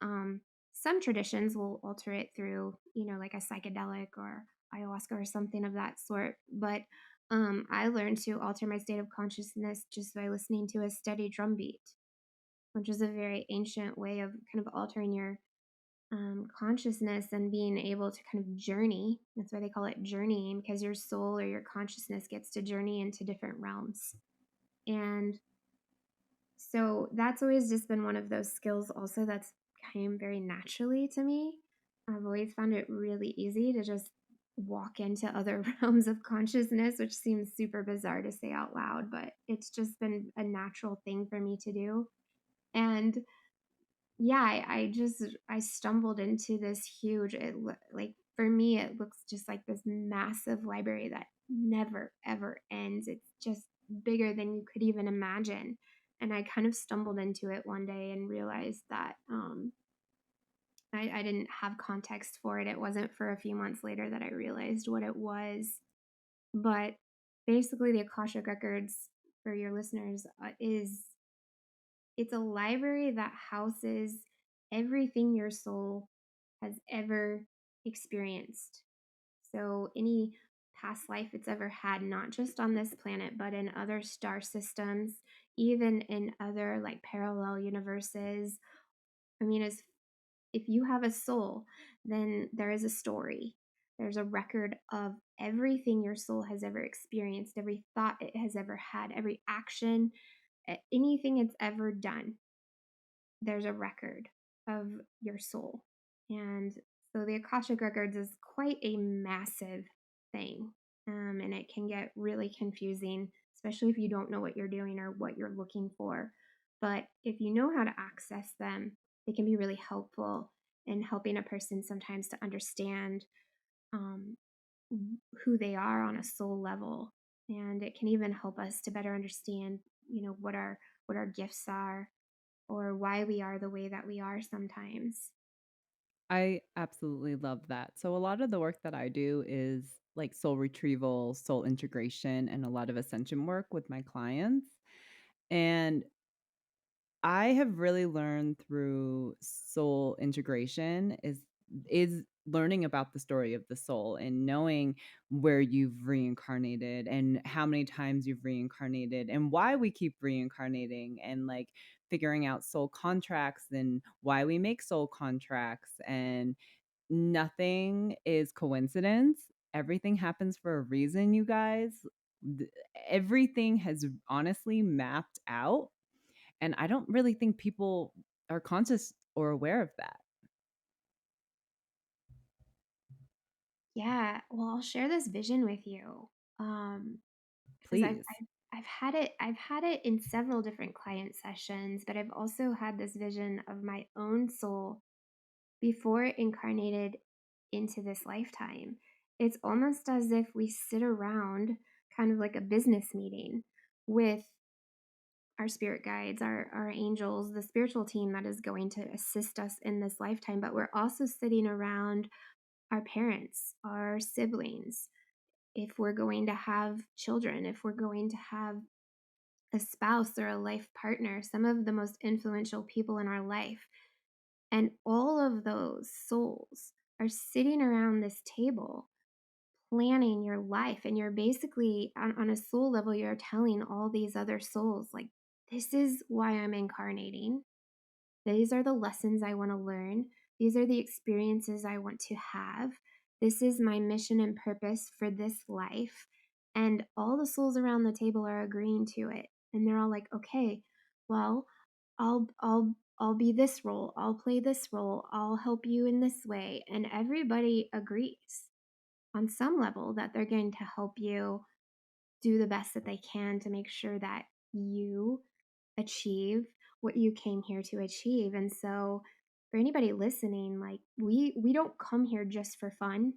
Um, some traditions will alter it through, like a psychedelic or ayahuasca or something of that sort. But I learned to alter my state of consciousness just by listening to a steady drum beat, which is a very ancient way of kind of altering your consciousness and being able to kind of journey. That's why they call it journeying, because your soul or your consciousness gets to journey into different realms. And so that's always just been one of those skills also that's came very naturally to me. I've always found it really easy to just walk into other realms of consciousness, which seems super bizarre to say out loud, but it's just been a natural thing for me to do. And yeah, I stumbled into this huge, like for me, it looks just like this massive library that never ever ends. It's just bigger than you could even imagine. And I kind of stumbled into it one day and realized that I didn't have context for it. It wasn't for a few months later that I realized what it was. But basically, the Akashic Records, for your listeners, it's a library that houses everything your soul has ever experienced. So, any past life it's ever had, not just on this planet, but in other star systems, even in other like parallel universes. I mean, as if you have a soul, then there is a story. There's a record of everything your soul has ever experienced, every thought it has ever had, every action, anything it's ever done. There's a record of your soul. And so the Akashic Records is quite a massive thing. And it can get really confusing, especially if you don't know what you're doing or what you're looking for. But if you know how to access them, they can be really helpful in helping a person sometimes to understand um, who they are on a soul level. And it can even help us to better understand, what our gifts are or why we are the way that we are sometimes. I absolutely love that. So, a lot of the work that I do is like soul retrieval, soul integration, and a lot of ascension work with my clients. And I have really learned through soul integration is learning about the story of the soul and knowing where you've reincarnated and how many times you've reincarnated and why we keep reincarnating, and like figuring out soul contracts and why we make soul contracts. And nothing is coincidence. Everything happens for a reason, you guys. Th- Everything has honestly mapped out, and I don't really think people are conscious or aware of that. Yeah, well, I'll share this vision with you. Because Please. I've had it in several different client sessions, but I've also had this vision of my own soul before it incarnated into this lifetime. It's almost as if we sit around kind of like a business meeting with our spirit guides, our angels, the spiritual team that is going to assist us in this lifetime, but we're also sitting around our parents, our siblings, if we're going to have children, if we're going to have a spouse or a life partner, some of the most influential people in our life. And all of those souls are sitting around this table planning your life. And you're basically, on a soul level, you're telling all these other souls, like, this is why I'm incarnating. These are the lessons I want to learn. These are the experiences I want to have. This is my mission and purpose for this life. And all the souls around the table are agreeing to it. And they're all like, okay, well, I'll be this role. I'll play this role. I'll help you in this way. And everybody agrees on some level that they're going to help you do the best that they can to make sure that you achieve what you came here to achieve. And so for anybody listening, like, we don't come here just for fun.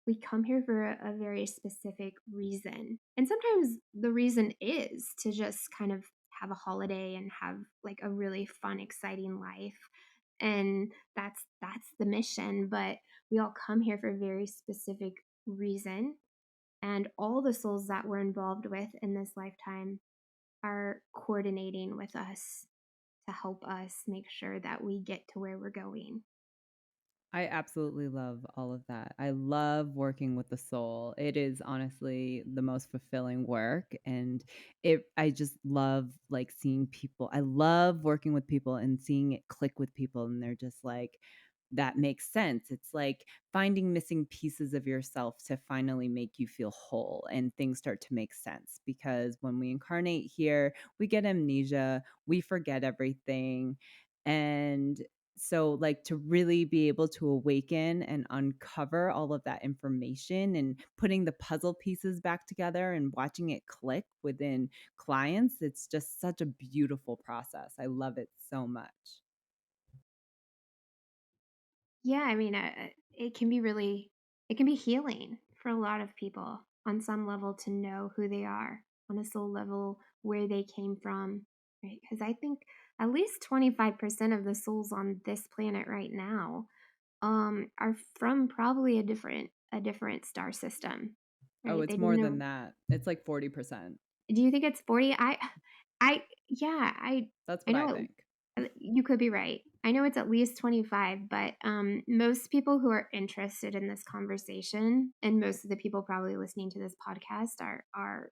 We come here for a very specific reason. And sometimes the reason is to just kind of have a holiday and have like a really fun, exciting life. And that's the mission, but we all come here for a very specific reason. And all the souls that we're involved with in this lifetime are coordinating with us to help us make sure that we get to where we're going. I absolutely love all of that. I love working with the soul. It is honestly the most fulfilling work, and I just love like seeing people. I love working with people and seeing it click with people, and they're just like, that makes sense. It's like finding missing pieces of yourself to finally make you feel whole, and things start to make sense, because when we incarnate here, we get amnesia, we forget everything. And so like to really be able to awaken and uncover all of that information and putting the puzzle pieces back together and watching it click within clients, it's just such a beautiful process. I love it so much. Yeah, I mean, it can be really, it can be healing for a lot of people on some level to know who they are, on a soul level, where they came from, right? Because I think at least 25% of the souls on this planet right now are from probably a different star system, Oh, right? it's They more didn't than know. that. It's like 40%. Do you think it's 40? Yeah, That's I what I know think. you could be right. I know it's at least 25, but most people who are interested in this conversation, and most of the people probably listening to this podcast, are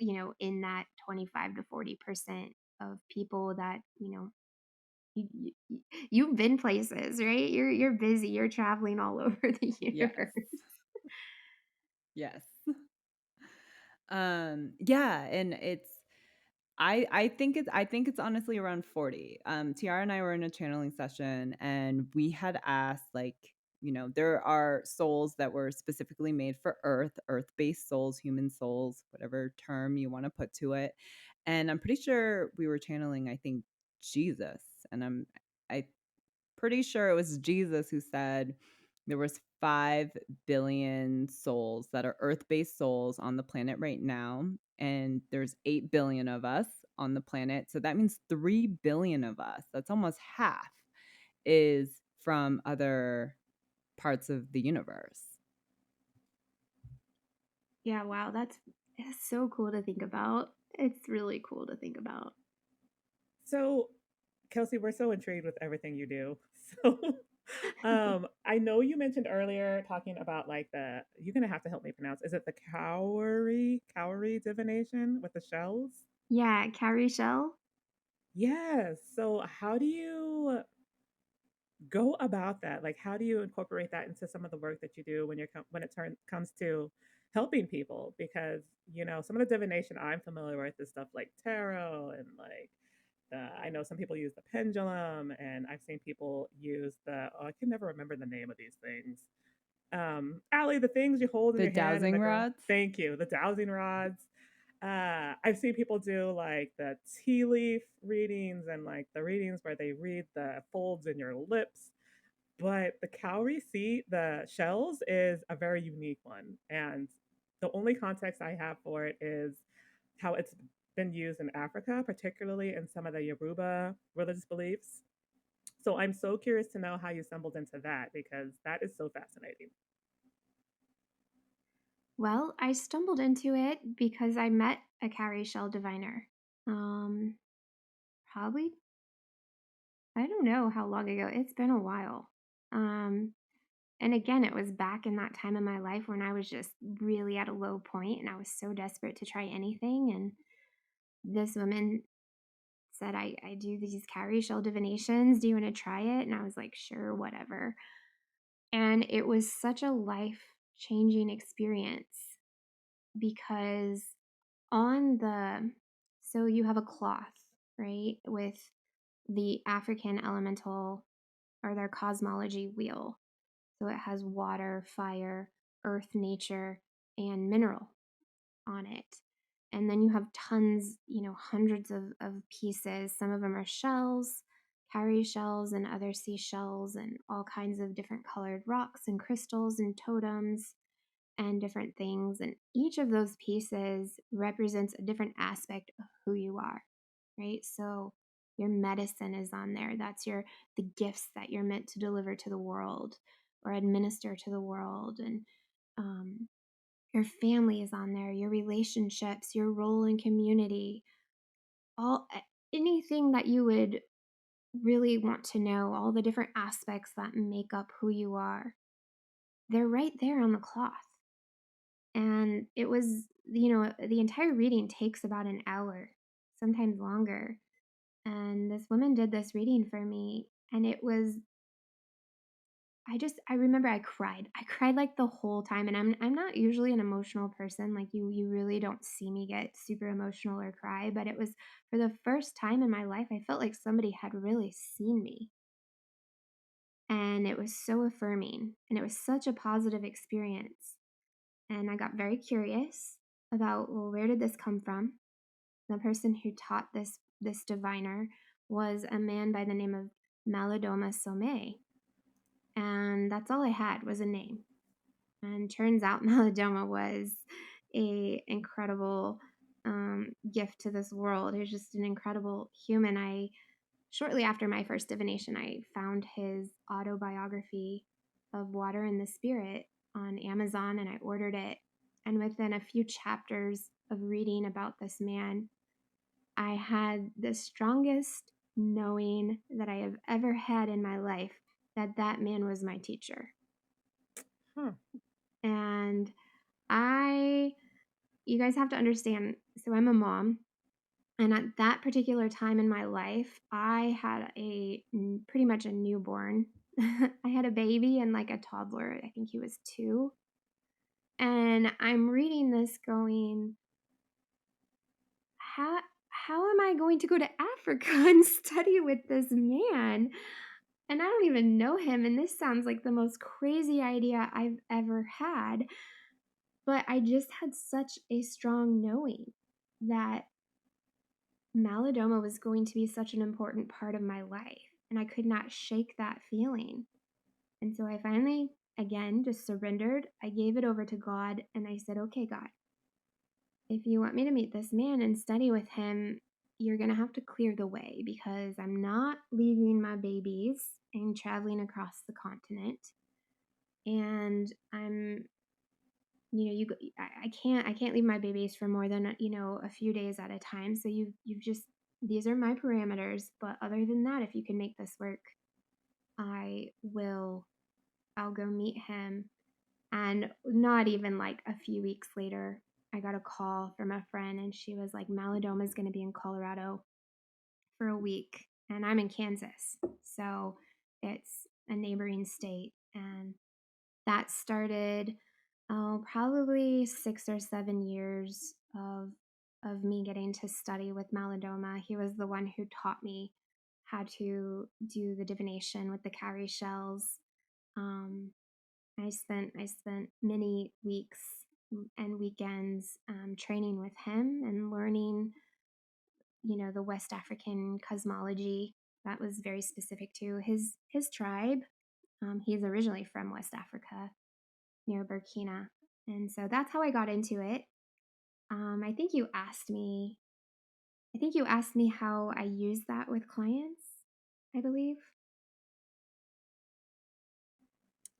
in that 25 to 40% of people that you've been places, right? You're busy. You're traveling all over the Yes. universe. Yes. Yeah, and I think it's honestly around 40. Tiara and I were in a channeling session, and we had asked, like, there are souls that were specifically made for earth-based souls, human souls, whatever term you want to put to it. And I'm pretty sure we were channeling, I think, Jesus. And I pretty sure it was Jesus who said there was 5 billion souls that are earth-based souls on the planet right now, and there's 8 billion of us on the planet. So that means 3 billion of us, that's almost half, is from other parts of the universe. Yeah, wow, that's so cool to think about. It's really cool to think about. So Kelsey, we're so intrigued with everything you do. So, I know you mentioned earlier talking about like you're gonna have to help me pronounce. Is it the cowrie divination with the shells? Yeah, cowrie shell. Yes. So, how do you go about that? Like, how do you incorporate that into some of the work that you do when when comes to helping people? Because some of the divination I'm familiar with is stuff like tarot and like I know some people use the pendulum, and I've seen people use I can never remember the name of these things. Ali, the things you hold in The your hand and dowsing the girl. rods. Thank you, the dowsing rods. I've seen people do like the tea leaf readings and like the readings where they read the folds in your lips. But the cowrie seed, the shells, is a very unique one. And the only context I have for it is how it's been used in Africa, particularly in some of the Yoruba religious beliefs. So I'm so curious to know how you stumbled into that because that is so fascinating. Well, I stumbled into it because I met a cowrie shell diviner. Um, Probably, I don't know how long ago. It's been a while. Um, and again, it was back in that time in my life when I was just really at a low point and I was so desperate to try anything. And this woman said, I do these cowrie shell divinations. Do you want to try it? And I was like, sure, whatever. And it was such a life changing experience because on the, so you have a cloth, right, with the African elemental or their cosmology wheel. So it has water, fire, earth, nature, and mineral on it. And then you have tons, hundreds of pieces. Some of them are shells, cowrie shells, and other seashells, and all kinds of different colored rocks and crystals and totems and different things. And each of those pieces represents a different aspect of who you are, right? So your medicine is on there. That's the gifts that you're meant to deliver to the world or administer to the world. And um, your family is on there, your relationships, your role in community, all anything that you would really want to know, all the different aspects that make up who you are. They're right there on the cloth. And it was, the entire reading takes about an hour, sometimes longer. And this woman did this reading for me, and it was I remember I cried. I cried like the whole time, and I'm not usually an emotional person. Like you really don't see me get super emotional or cry, but it was for the first time in my life I felt like somebody had really seen me. And it was so affirming, and it was such a positive experience. And I got very curious about, well, where did this come from? The person who taught this diviner was a man by the name of Malidoma Somé. And that's all I had was a name. And turns out Malidoma was a incredible gift to this world. He was just an incredible human. Shortly after my first divination, I found his autobiography of Water and the Spirit on Amazon, and I ordered it. And within a few chapters of reading about this man, I had the strongest knowing that I have ever had in my life that that man was my teacher. Huh. And you guys have to understand, so I'm a mom. And at that particular time in my life, I had pretty much a newborn. I had a baby and like a toddler. I think he was 2. And I'm reading this going, how am I going to go to Africa and study with this man? And I don't even know him. And this sounds like the most crazy idea I've ever had. But I just had such a strong knowing that Malidoma was going to be such an important part of my life. And I could not shake that feeling. And so I finally, again, just surrendered. I gave it over to God and I said, okay, God, if you want me to meet this man and study with him, you're going to have to clear the way because I'm not leaving my babies and traveling across the continent. And I'm, I can't leave my babies for more than, a few days at a time. So you've just these are my parameters, but other than that, if you can make this work, I'll go meet him. And not even like a few weeks later, I got a call from a friend, and she was like, Malidoma is going to be in Colorado for a week, and I'm in Kansas. So it's a neighboring state. And that started probably 6 or 7 years of me getting to study with Malidoma. He was the one who taught me how to do the divination with the cowrie shells. Um, I spent many weeks and weekends training with him and learning, the West African cosmology that was very specific to his tribe. He's originally from West Africa, near Burkina, and so that's how I got into it. I think you asked me. I think you asked me how I use that with clients, I believe.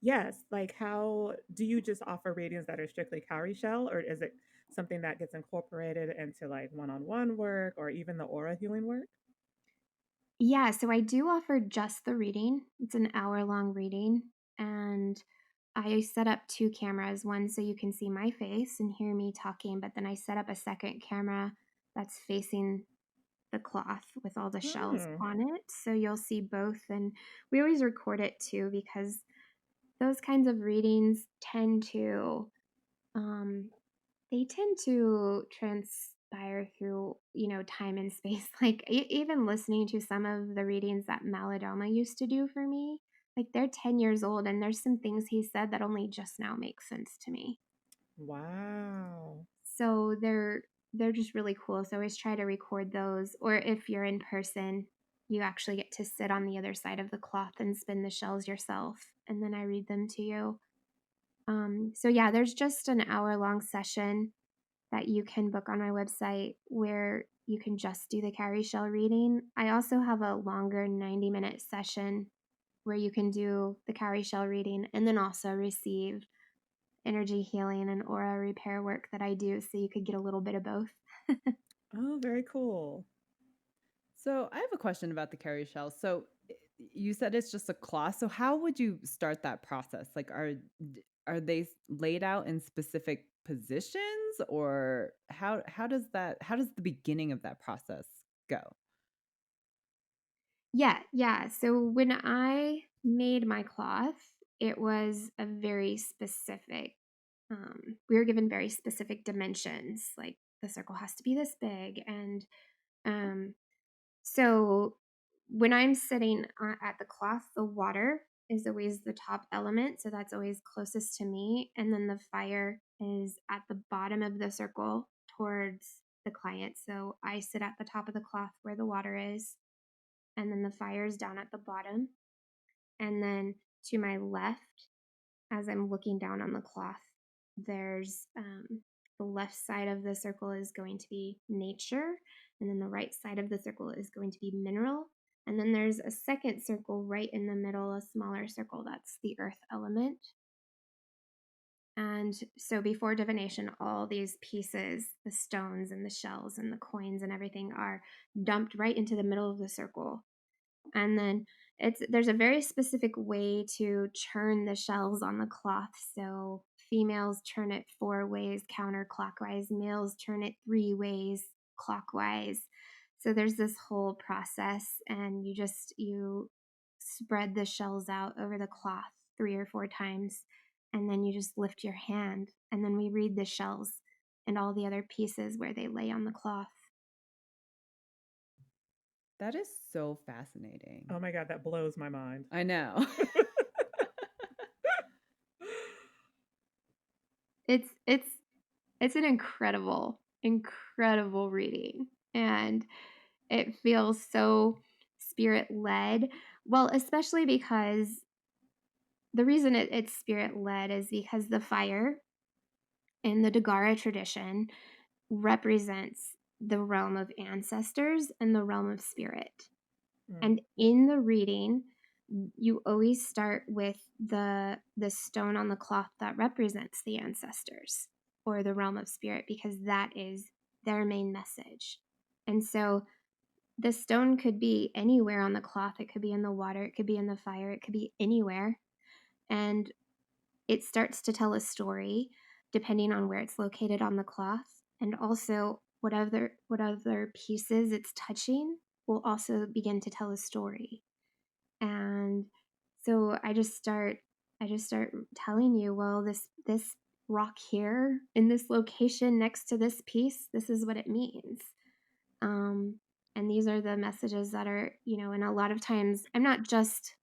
Yes, like how do you just offer readings that are strictly cowrie shell, or is it something that gets incorporated into like one-on-one work or even the aura healing work? Yeah, so I do offer just the reading. It's an hour-long reading, and I set up two cameras, one so you can see my face and hear me talking, but then I set up a second camera that's facing the cloth with all the shells Hmm. on it. So you'll see both. And we always record it too, because those kinds of readings tend to um, they tend to transpire through, time and space. Like even listening to some of the readings that Malidoma used to do for me, like they're 10 years old, and there's some things he said that only just now make sense to me. Wow. So they're just really cool. So I always try to record those. Or if you're in person, you actually get to sit on the other side of the cloth and spin the shells yourself, and then I read them to you. So yeah, there's just an hour-long session that you can book on my website where you can just do the cowrie shell reading. I also have a longer 90-minute session where you can do the cowrie shell reading and then also receive energy healing and aura repair work that I do, so you could get a little bit of both. Oh, very cool. So I have a question about the carry shell. So you said it's just a cloth. So how would you start that process? Like, are they laid out in specific positions, or how does the beginning of that process go? Yeah. So when I made my cloth, it was a very specific, we were given very specific dimensions, like the circle has to be this big. And um, so when I'm sitting at the cloth, the water is always the top element. So that's always closest to me. And then the fire is at the bottom of the circle towards the client. So I sit at the top of the cloth where the water is, and then the fire is down at the bottom. And then to my left, as I'm looking down on the cloth, there's the left side of the circle is going to be nature, and then the right side of the circle is going to be mineral. And then there's a second circle right in the middle, a smaller circle that's the earth element. And so before divination, all these pieces, the stones and the shells and the coins and everything, are dumped right into the middle of the circle. And then there's a very specific way to churn the shells on the cloth. So females turn it 4 ways counterclockwise, males turn it 3 ways clockwise. So there's this whole process, and you spread the shells out over the cloth 3 or 4 times, and then you just lift your hand, and then we read the shells and all the other pieces where they lay on the cloth. That is so fascinating. Oh my God, that blows my mind. I know. It's an incredible reading, and it feels so spirit led. Well, especially because the reason it's spirit led is because the fire in the Dagara tradition represents the realm of ancestors and the realm of spirit. Mm. And in the reading, you always start with the stone on the cloth that represents the ancestors or the realm of spirit, because that is their main message. And so the stone could be anywhere on the cloth. It could be in the water. It could be in the fire. It could be anywhere. And it starts to tell a story depending on where it's located on the cloth. And also what other pieces it's touching will also begin to tell a story. And so I just start telling you, well, this rock here in this location next to this piece, this is what it means. And these are the messages that are, and a lot of times I'm not just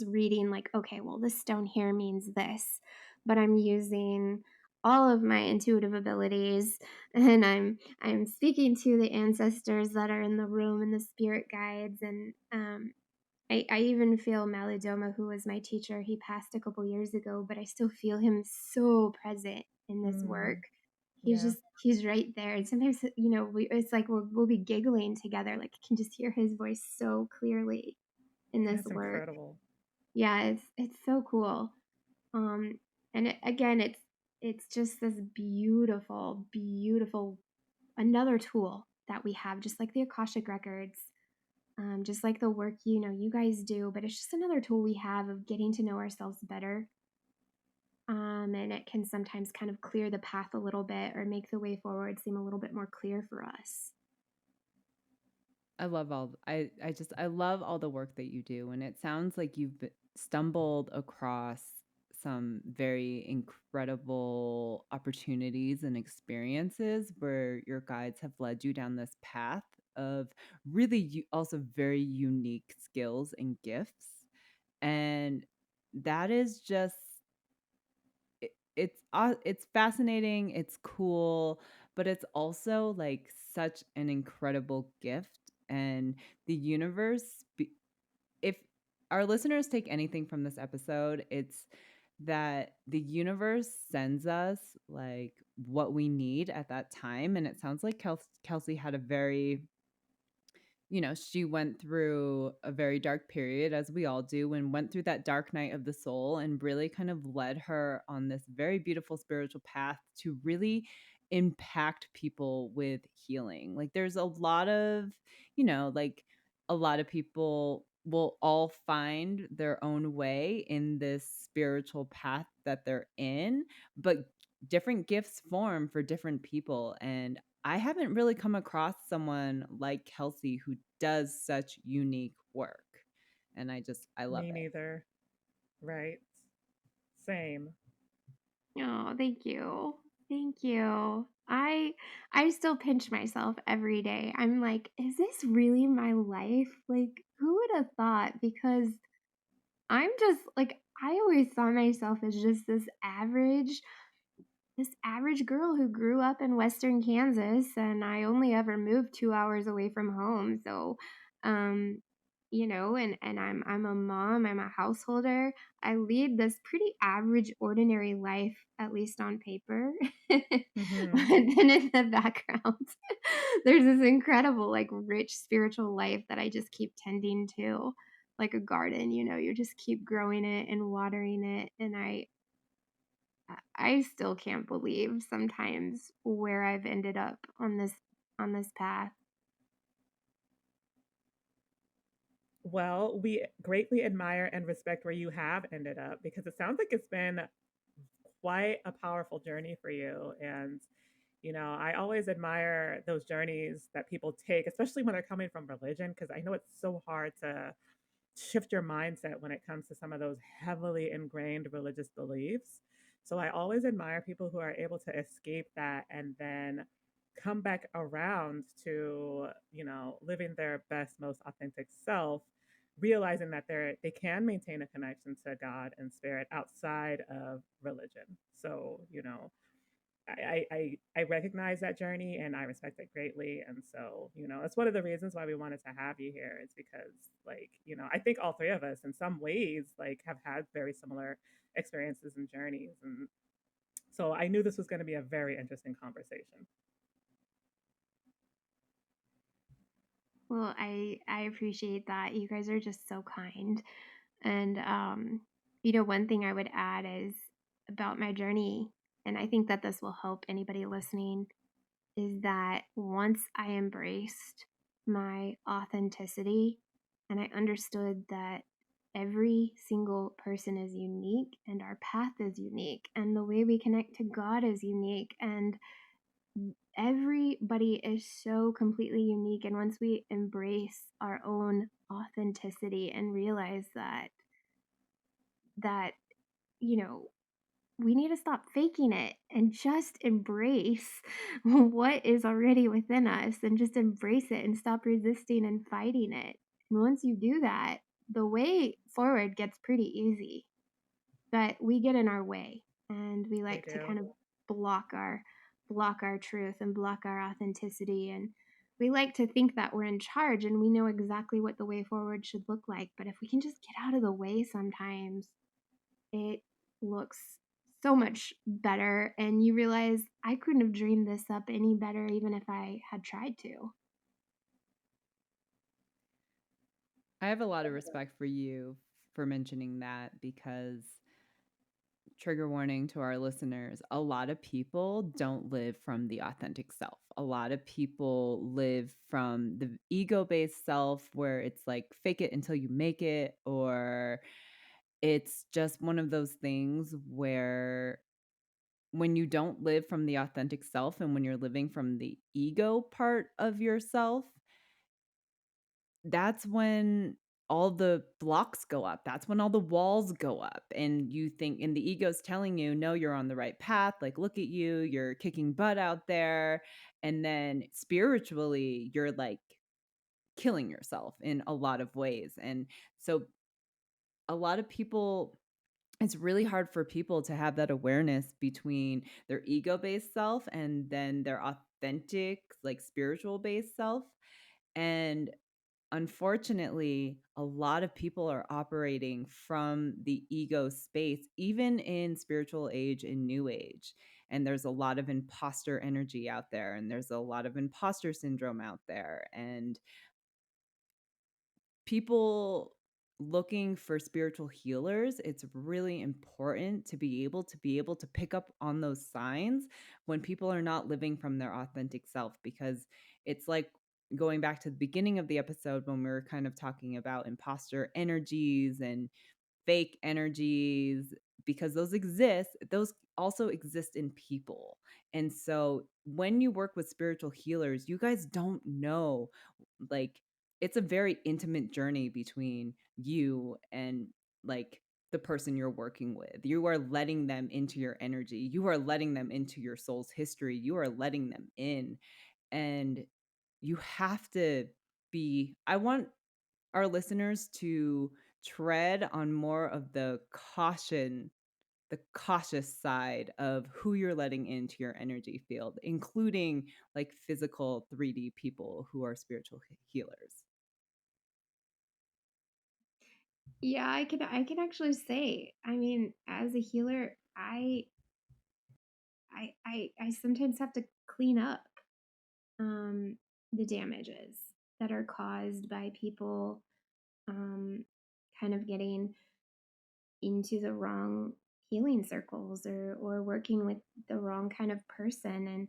reading like, okay, well, this stone here means this, but I'm using all of my intuitive abilities, and I'm speaking to the ancestors that are in the room and the spirit guides. And I even feel Malidoma, who was my teacher. He passed a couple years ago, but I still feel him so present in this work. Yeah. He's right there. And sometimes, it's like we'll be giggling together. Like I can just hear his voice so clearly in this That's work. incredible. Yeah, it's so cool. And again, it's just this beautiful, beautiful another tool that we have, just like the Akashic records, just like the work you guys do. But it's just another tool we have of getting to know ourselves better. And it can sometimes kind of clear the path a little bit or make the way forward seem a little bit more clear for us. I love I love all the work that you do, and it sounds like you've stumbled across some very incredible opportunities and experiences where your guides have led you down this path of really also very unique skills and gifts. And that is just it's fascinating, it's cool, but it's also like such an incredible gift. And the universe, if our listeners take anything from this episode, it's that the universe sends us like what we need at that time. And it sounds like Kelsey had a very, she went through a very dark period, as we all do, and went through that dark night of the soul, and really kind of led her on this very beautiful spiritual path to really impact people with healing. Like there's a lot of, like a lot of people will all find their own way in this spiritual path that they're in, but different gifts form for different people. And I haven't really come across someone like Kelsey who does such unique work. And I love Me it. neither. Right. Same. Oh, thank you. Thank you. I still pinch myself every day. I'm like, is this really my life? Like, who would have thought? Because I'm just like, I always saw myself as just this average girl who grew up in Western Kansas, and I only ever moved 2 hours away from home. So, um, and I'm a mom, I'm a householder. I lead this pretty average, ordinary life, at least on paper. Mm-hmm. But then in the background, there's this incredible, like, rich spiritual life that I just keep tending to, like a garden. You just keep growing it and watering it, and I still can't believe sometimes where I've ended up on this path. Well, we greatly admire and respect where you have ended up because it sounds like it's been quite a powerful journey for you. And, I always admire those journeys that people take, especially when they're coming from religion, because I know it's so hard to shift your mindset when it comes to some of those heavily ingrained religious beliefs. So I always admire people who are able to escape that and then come back around to, living their best, most authentic self, realizing that they can maintain a connection to God and spirit outside of religion. So, I recognize that journey and I respect it greatly. And so, that's one of the reasons why we wanted to have you here is because, like, I think all three of us in some ways, like, have had very similar experiences and journeys. And so I knew this was going to be a very interesting conversation. Well, I appreciate that. You guys are just so kind. And one thing I would add is about my journey, and I think that this will help anybody listening, is that once I embraced my authenticity, and I understood that every single person is unique and our path is unique and the way we connect to God is unique, and everybody is so completely unique. And once we embrace our own authenticity and realize that you know we need to stop faking it and just embrace what is already within us and just embrace it and stop resisting and fighting it. And once you do that, the way forward gets pretty easy. But we get in our way and we like to kind of block our truth and block our authenticity, and we like to think that we're in charge and we know exactly what the way forward should look like. But if we can just get out of the way sometimes, it looks so much better, and you realize I couldn't have dreamed this up any better even if I had tried to. I have a lot of respect for you for mentioning that, because trigger warning to our listeners, a lot of people don't live from the authentic self. A lot of people live from the ego-based self, where it's like fake it until you make it, or it's just one of those things where when you don't live from the authentic self and when you're living from the ego part of yourself, that's when all the blocks go up. That's when all the walls go up. And you think, and the ego's telling you, no, you're on the right path. Like, look at you, you're kicking butt out there. And then spiritually, you're like killing yourself in a lot of ways. And so a lot of people, it's really hard for people to have that awareness between their ego based self and then their authentic, like spiritual based self. And unfortunately, a lot of people are operating from the ego space, even in spiritual age and new age. And there's a lot of imposter energy out there, and there's a lot of imposter syndrome out there. And people looking for spiritual healers, it's really important to be able to pick up on those signs when people are not living from their authentic self, because it's like going back to the beginning of the episode when we were kind of talking about imposter energies and fake energies, because those also exist in people. And so when you work with spiritual healers, you guys don't know, like, it's a very intimate journey between you and like the person you're working with. You are letting them into your energy, you are letting them into your soul's history, you are letting them in. And you have to be, I want our listeners to tread on more of the cautious side of who you're letting into your energy field, including like physical 3D people who are spiritual healers. Yeah, I can actually say, I mean, as a healer, I sometimes have to clean up the damages that are caused by people kind of getting into the wrong healing circles, or working with the wrong kind of person. And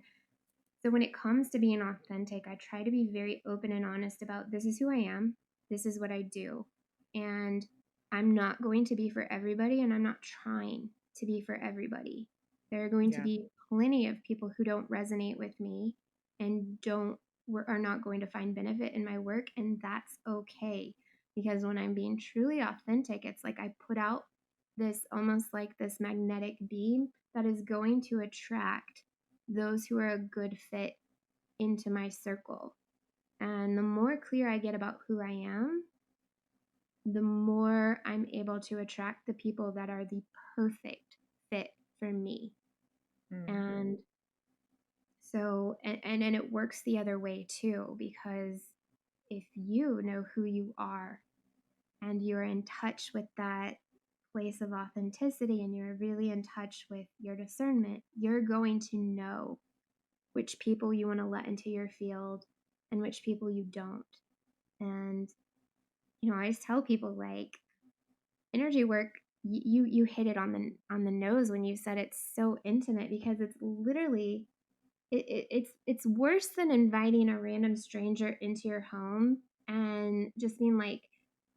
so when it comes to being authentic, I try to be very open and honest about, this is who I am, this is what I do. And I'm not going to be for everybody, and I'm not trying to be for everybody. There are going to be plenty of people who don't resonate with me and are not going to find benefit in my work, and that's okay. Because when I'm being truly authentic, it's like I put out this, almost like this magnetic beam that is going to attract those who are a good fit into my circle. And the more clear I get about who I am, the more I'm able to attract the people that are the perfect fit for me. And so, and then it works the other way too, because if you know who you are and you're in touch with that place of authenticity and you're really in touch with your discernment, you're going to know which people you want to let into your field and which people you don't. And I always tell people, like, energy work, you hit it on the nose when you said it's so intimate, because it's literally, it's worse than inviting a random stranger into your home and just being like,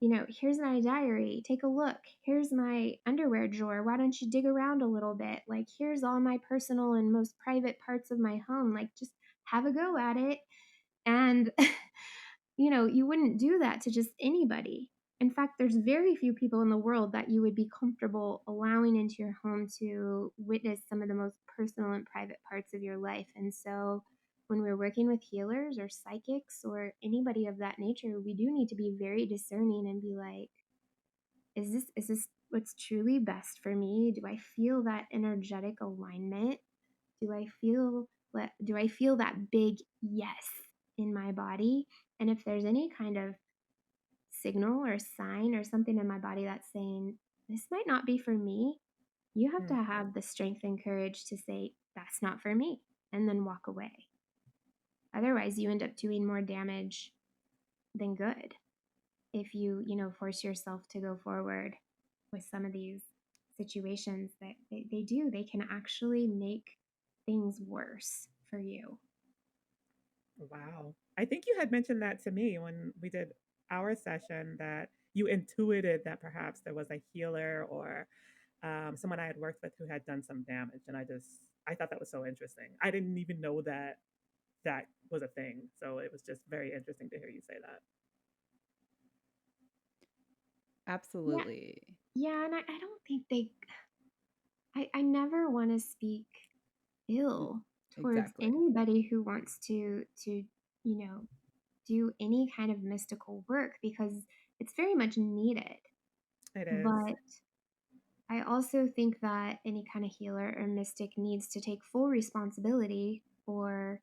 here's my diary, take a look. Here's my underwear drawer. Why don't you dig around a little bit? Like, here's all my personal and most private parts of my home. Like, just have a go at it. And, you wouldn't do that to just anybody. In fact, there's very few people in the world that you would be comfortable allowing into your home to witness some of the most personal and private parts of your life. And so, when we're working with healers or psychics or anybody of that nature, we do need to be very discerning and be like, is this what's truly best for me? Do I feel that energetic alignment? Do I feel that big yes in my body? And if there's any kind of signal or sign or something in my body that's saying this might not be for me, you have to have the strength and courage to say that's not for me and then walk away. Otherwise, you end up doing more damage than good if you force yourself to go forward with some of these situations that they can actually make things worse for you. Wow. I think you had mentioned that to me when we did our session, that you intuited that perhaps there was a healer or someone I had worked with who had done some damage. And I thought that was so interesting. I didn't even know that that was a thing. So it was just very interesting to hear you say that. Yeah, Absolutely. yeah, and I don't think I never want to speak ill towards Exactly. anybody who wants to do any kind of mystical work, because it's very much needed. It is. But I also think that any kind of healer or mystic needs to take full responsibility for,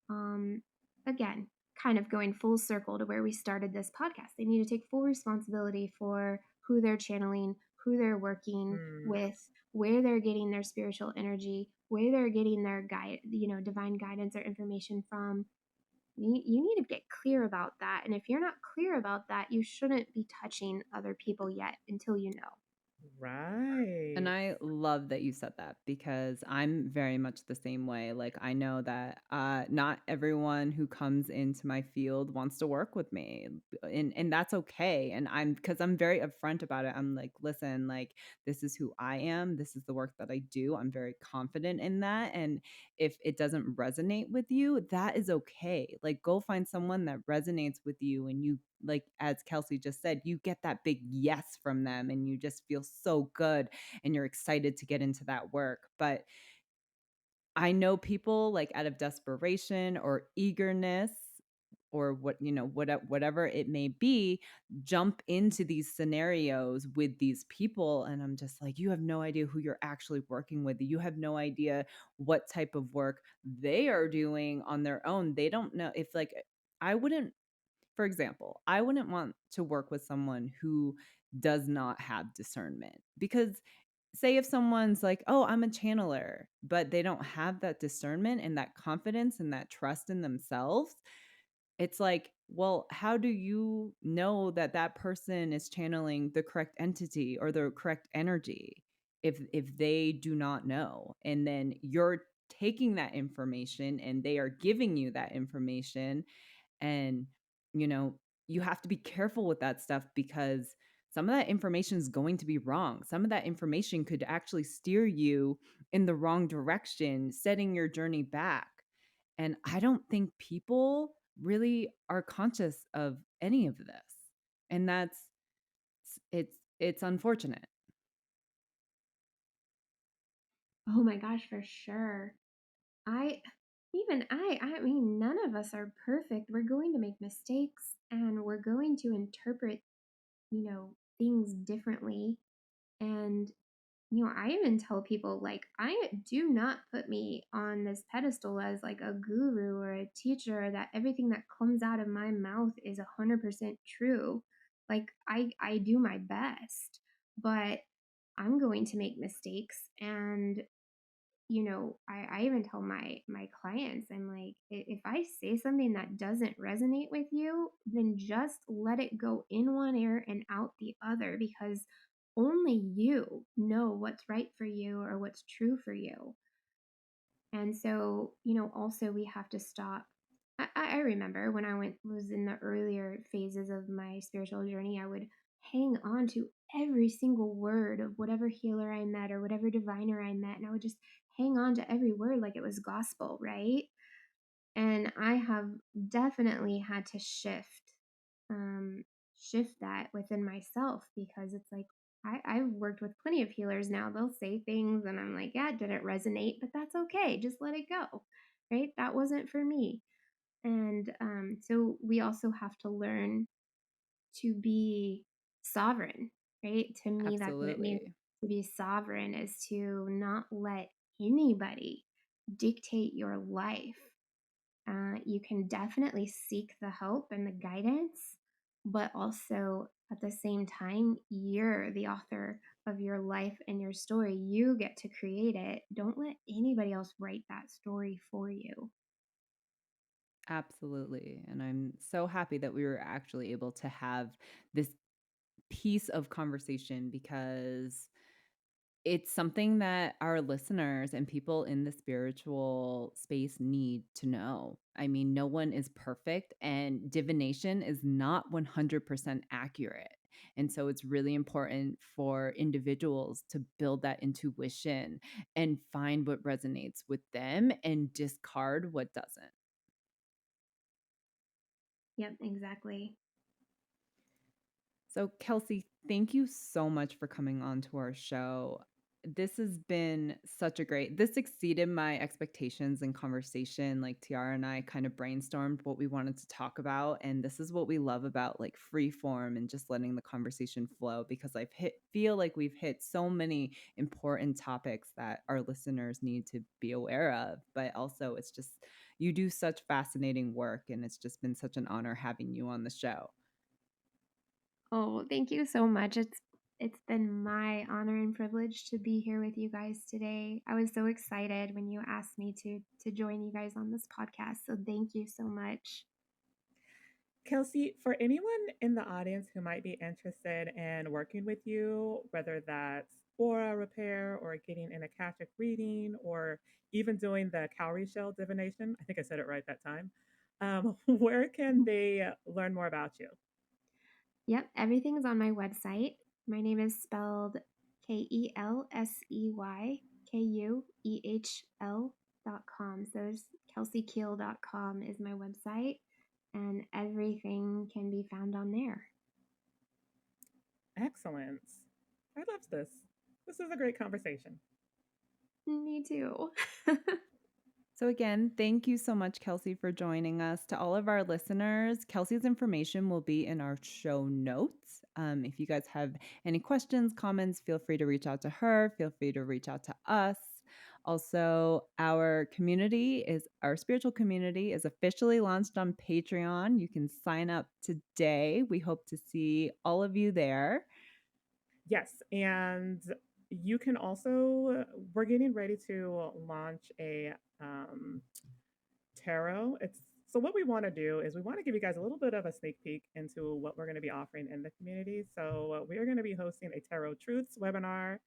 um, again, kind of going full circle to where we started this podcast. They need to take full responsibility for who they're channeling, who they're working Mm, with, where they're getting their spiritual energy, where they're getting their divine guidance or information from. You need to get clear about that. And if you're not clear about that, you shouldn't be touching other people yet until you know. And right. I love that you said that because I'm very much the same way. Like, I know that not everyone who comes into my field wants to work with me, and that's okay. And because I'm very upfront about it. I'm like, listen, like, this is who I am. This is the work that I do. I'm very confident in that. And if it doesn't resonate with you, that is okay. Like, go find someone that resonates with you, and you, like, as Kelsey just said, you get that big yes from them, and you just feel so good and you're excited to get into that work. But I know people, like, out of desperation or eagerness or whatever it may be, jump into these scenarios with these people, and I'm just like, you have no idea who you're actually working with. You have no idea what type of work they are doing on their own. They don't know if, like, I wouldn't for example, I wouldn't want to work with someone who does not have discernment, because say if someone's like, "Oh, I'm a channeler," but they don't have that discernment and that confidence and that trust in themselves, it's like, well, how do you know that that person is channeling the correct entity or the correct energy if they do not know? And then you're taking that information and they are giving you that information, and, you know, you have to be careful with that stuff because some of that information is going to be wrong. Some of that information could actually steer you in the wrong direction, setting your journey back. And I don't think people really are conscious of any of this. And it's unfortunate. Oh my gosh, for sure. I I mean, none of us are perfect. We're going to make mistakes and we're going to interpret, things differently. And, I even tell people, like, I do not put me on this pedestal as like a guru or a teacher that everything that comes out of my mouth is 100% true. Like, I do my best, but I'm going to make mistakes. And I even tell my clients, I'm like, If I say something that doesn't resonate with you, then just let it go in one ear and out the other, because only you know what's right for you or what's true for you. And so, also we have to stop. I remember when I was in the earlier phases of my spiritual journey, I would hang on to every single word of whatever healer I met or whatever diviner I met. And I would just hang on to every word like it was gospel, right? And I have definitely had to um, shift that within myself, because it's like I've worked with plenty of healers now. They'll say things and I'm like, yeah, did it resonate? But that's okay. Just let it go, right? That wasn't for me. And so we also have to learn to be sovereign, right? To me, that's what it means Absolutely. to be sovereign, is to not let anybody dictate your life. You can definitely seek the help and the guidance, but also at the same time, you're the author of your life and your story. You get to create it. Don't let anybody else write that story for you. Absolutely. And I'm so happy that we were actually able to have this piece of conversation, because it's something that our listeners and people in the spiritual space need to know. I mean, no one is perfect, and divination is not 100% accurate. And so it's really important for individuals to build that intuition and find what resonates with them and discard what doesn't. Yep, exactly. So, Kelsey, thank you so much for coming on to our show. This has been this exceeded my expectations in conversation. Like, Tiara and I kind of brainstormed what we wanted to talk about. And this is what we love about like free form and just letting the conversation flow, because feel like we've hit so many important topics that our listeners need to be aware of. But also, it's just, you do such fascinating work, and it's just been such an honor having you on the show. Oh, thank you so much. It's been my honor and privilege to be here with you guys today. I was so excited when you asked me to join you guys on this podcast. So thank you so much. Kelsey, for anyone in the audience who might be interested in working with you, whether that's aura repair or getting an Akashic reading or even doing the cowrie shell divination, I think I said it right that time, where can they learn more about you? Yep, everything's on my website. My name is spelled KelseyKuehl.com. So it's KelseyKuehl.com is my website, and everything can be found on there. Excellent. I love this. This is a great conversation. Me too. So, again, thank you so much, Kelsey, for joining us. To all of our listeners, Kelsey's information will be in our show notes. If you guys have any questions, comments, feel free to reach out to her. Feel free to reach out to us. Also, our spiritual community is officially launched on Patreon. You can sign up today. We hope to see all of you there. Yes, and you can also, we're getting ready to launch a tarot. It's so what we want to do is we want to give you guys a little bit of a sneak peek into what we're going to be offering in the community. So we are going to be hosting a Tarot Truths webinar.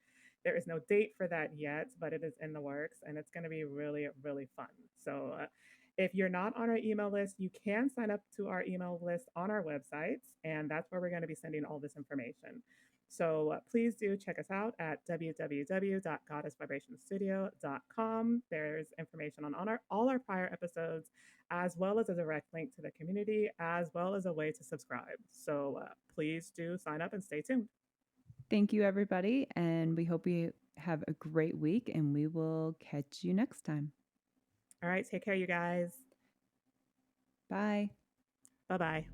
There is no date for that yet, but it is in the works, and it's going to be really, really fun. So if you're not on our email list, you can sign up to our email list on our website, and that's where we're going to be sending all this information. So please do check us out at www.goddessvibrationstudio.com. There's information on all our prior episodes, as well as a direct link to the community, as well as a way to subscribe. So please do sign up and stay tuned. Thank you, everybody. And we hope you have a great week, and we will catch you next time. All right. Take care, you guys. Bye. Bye-bye.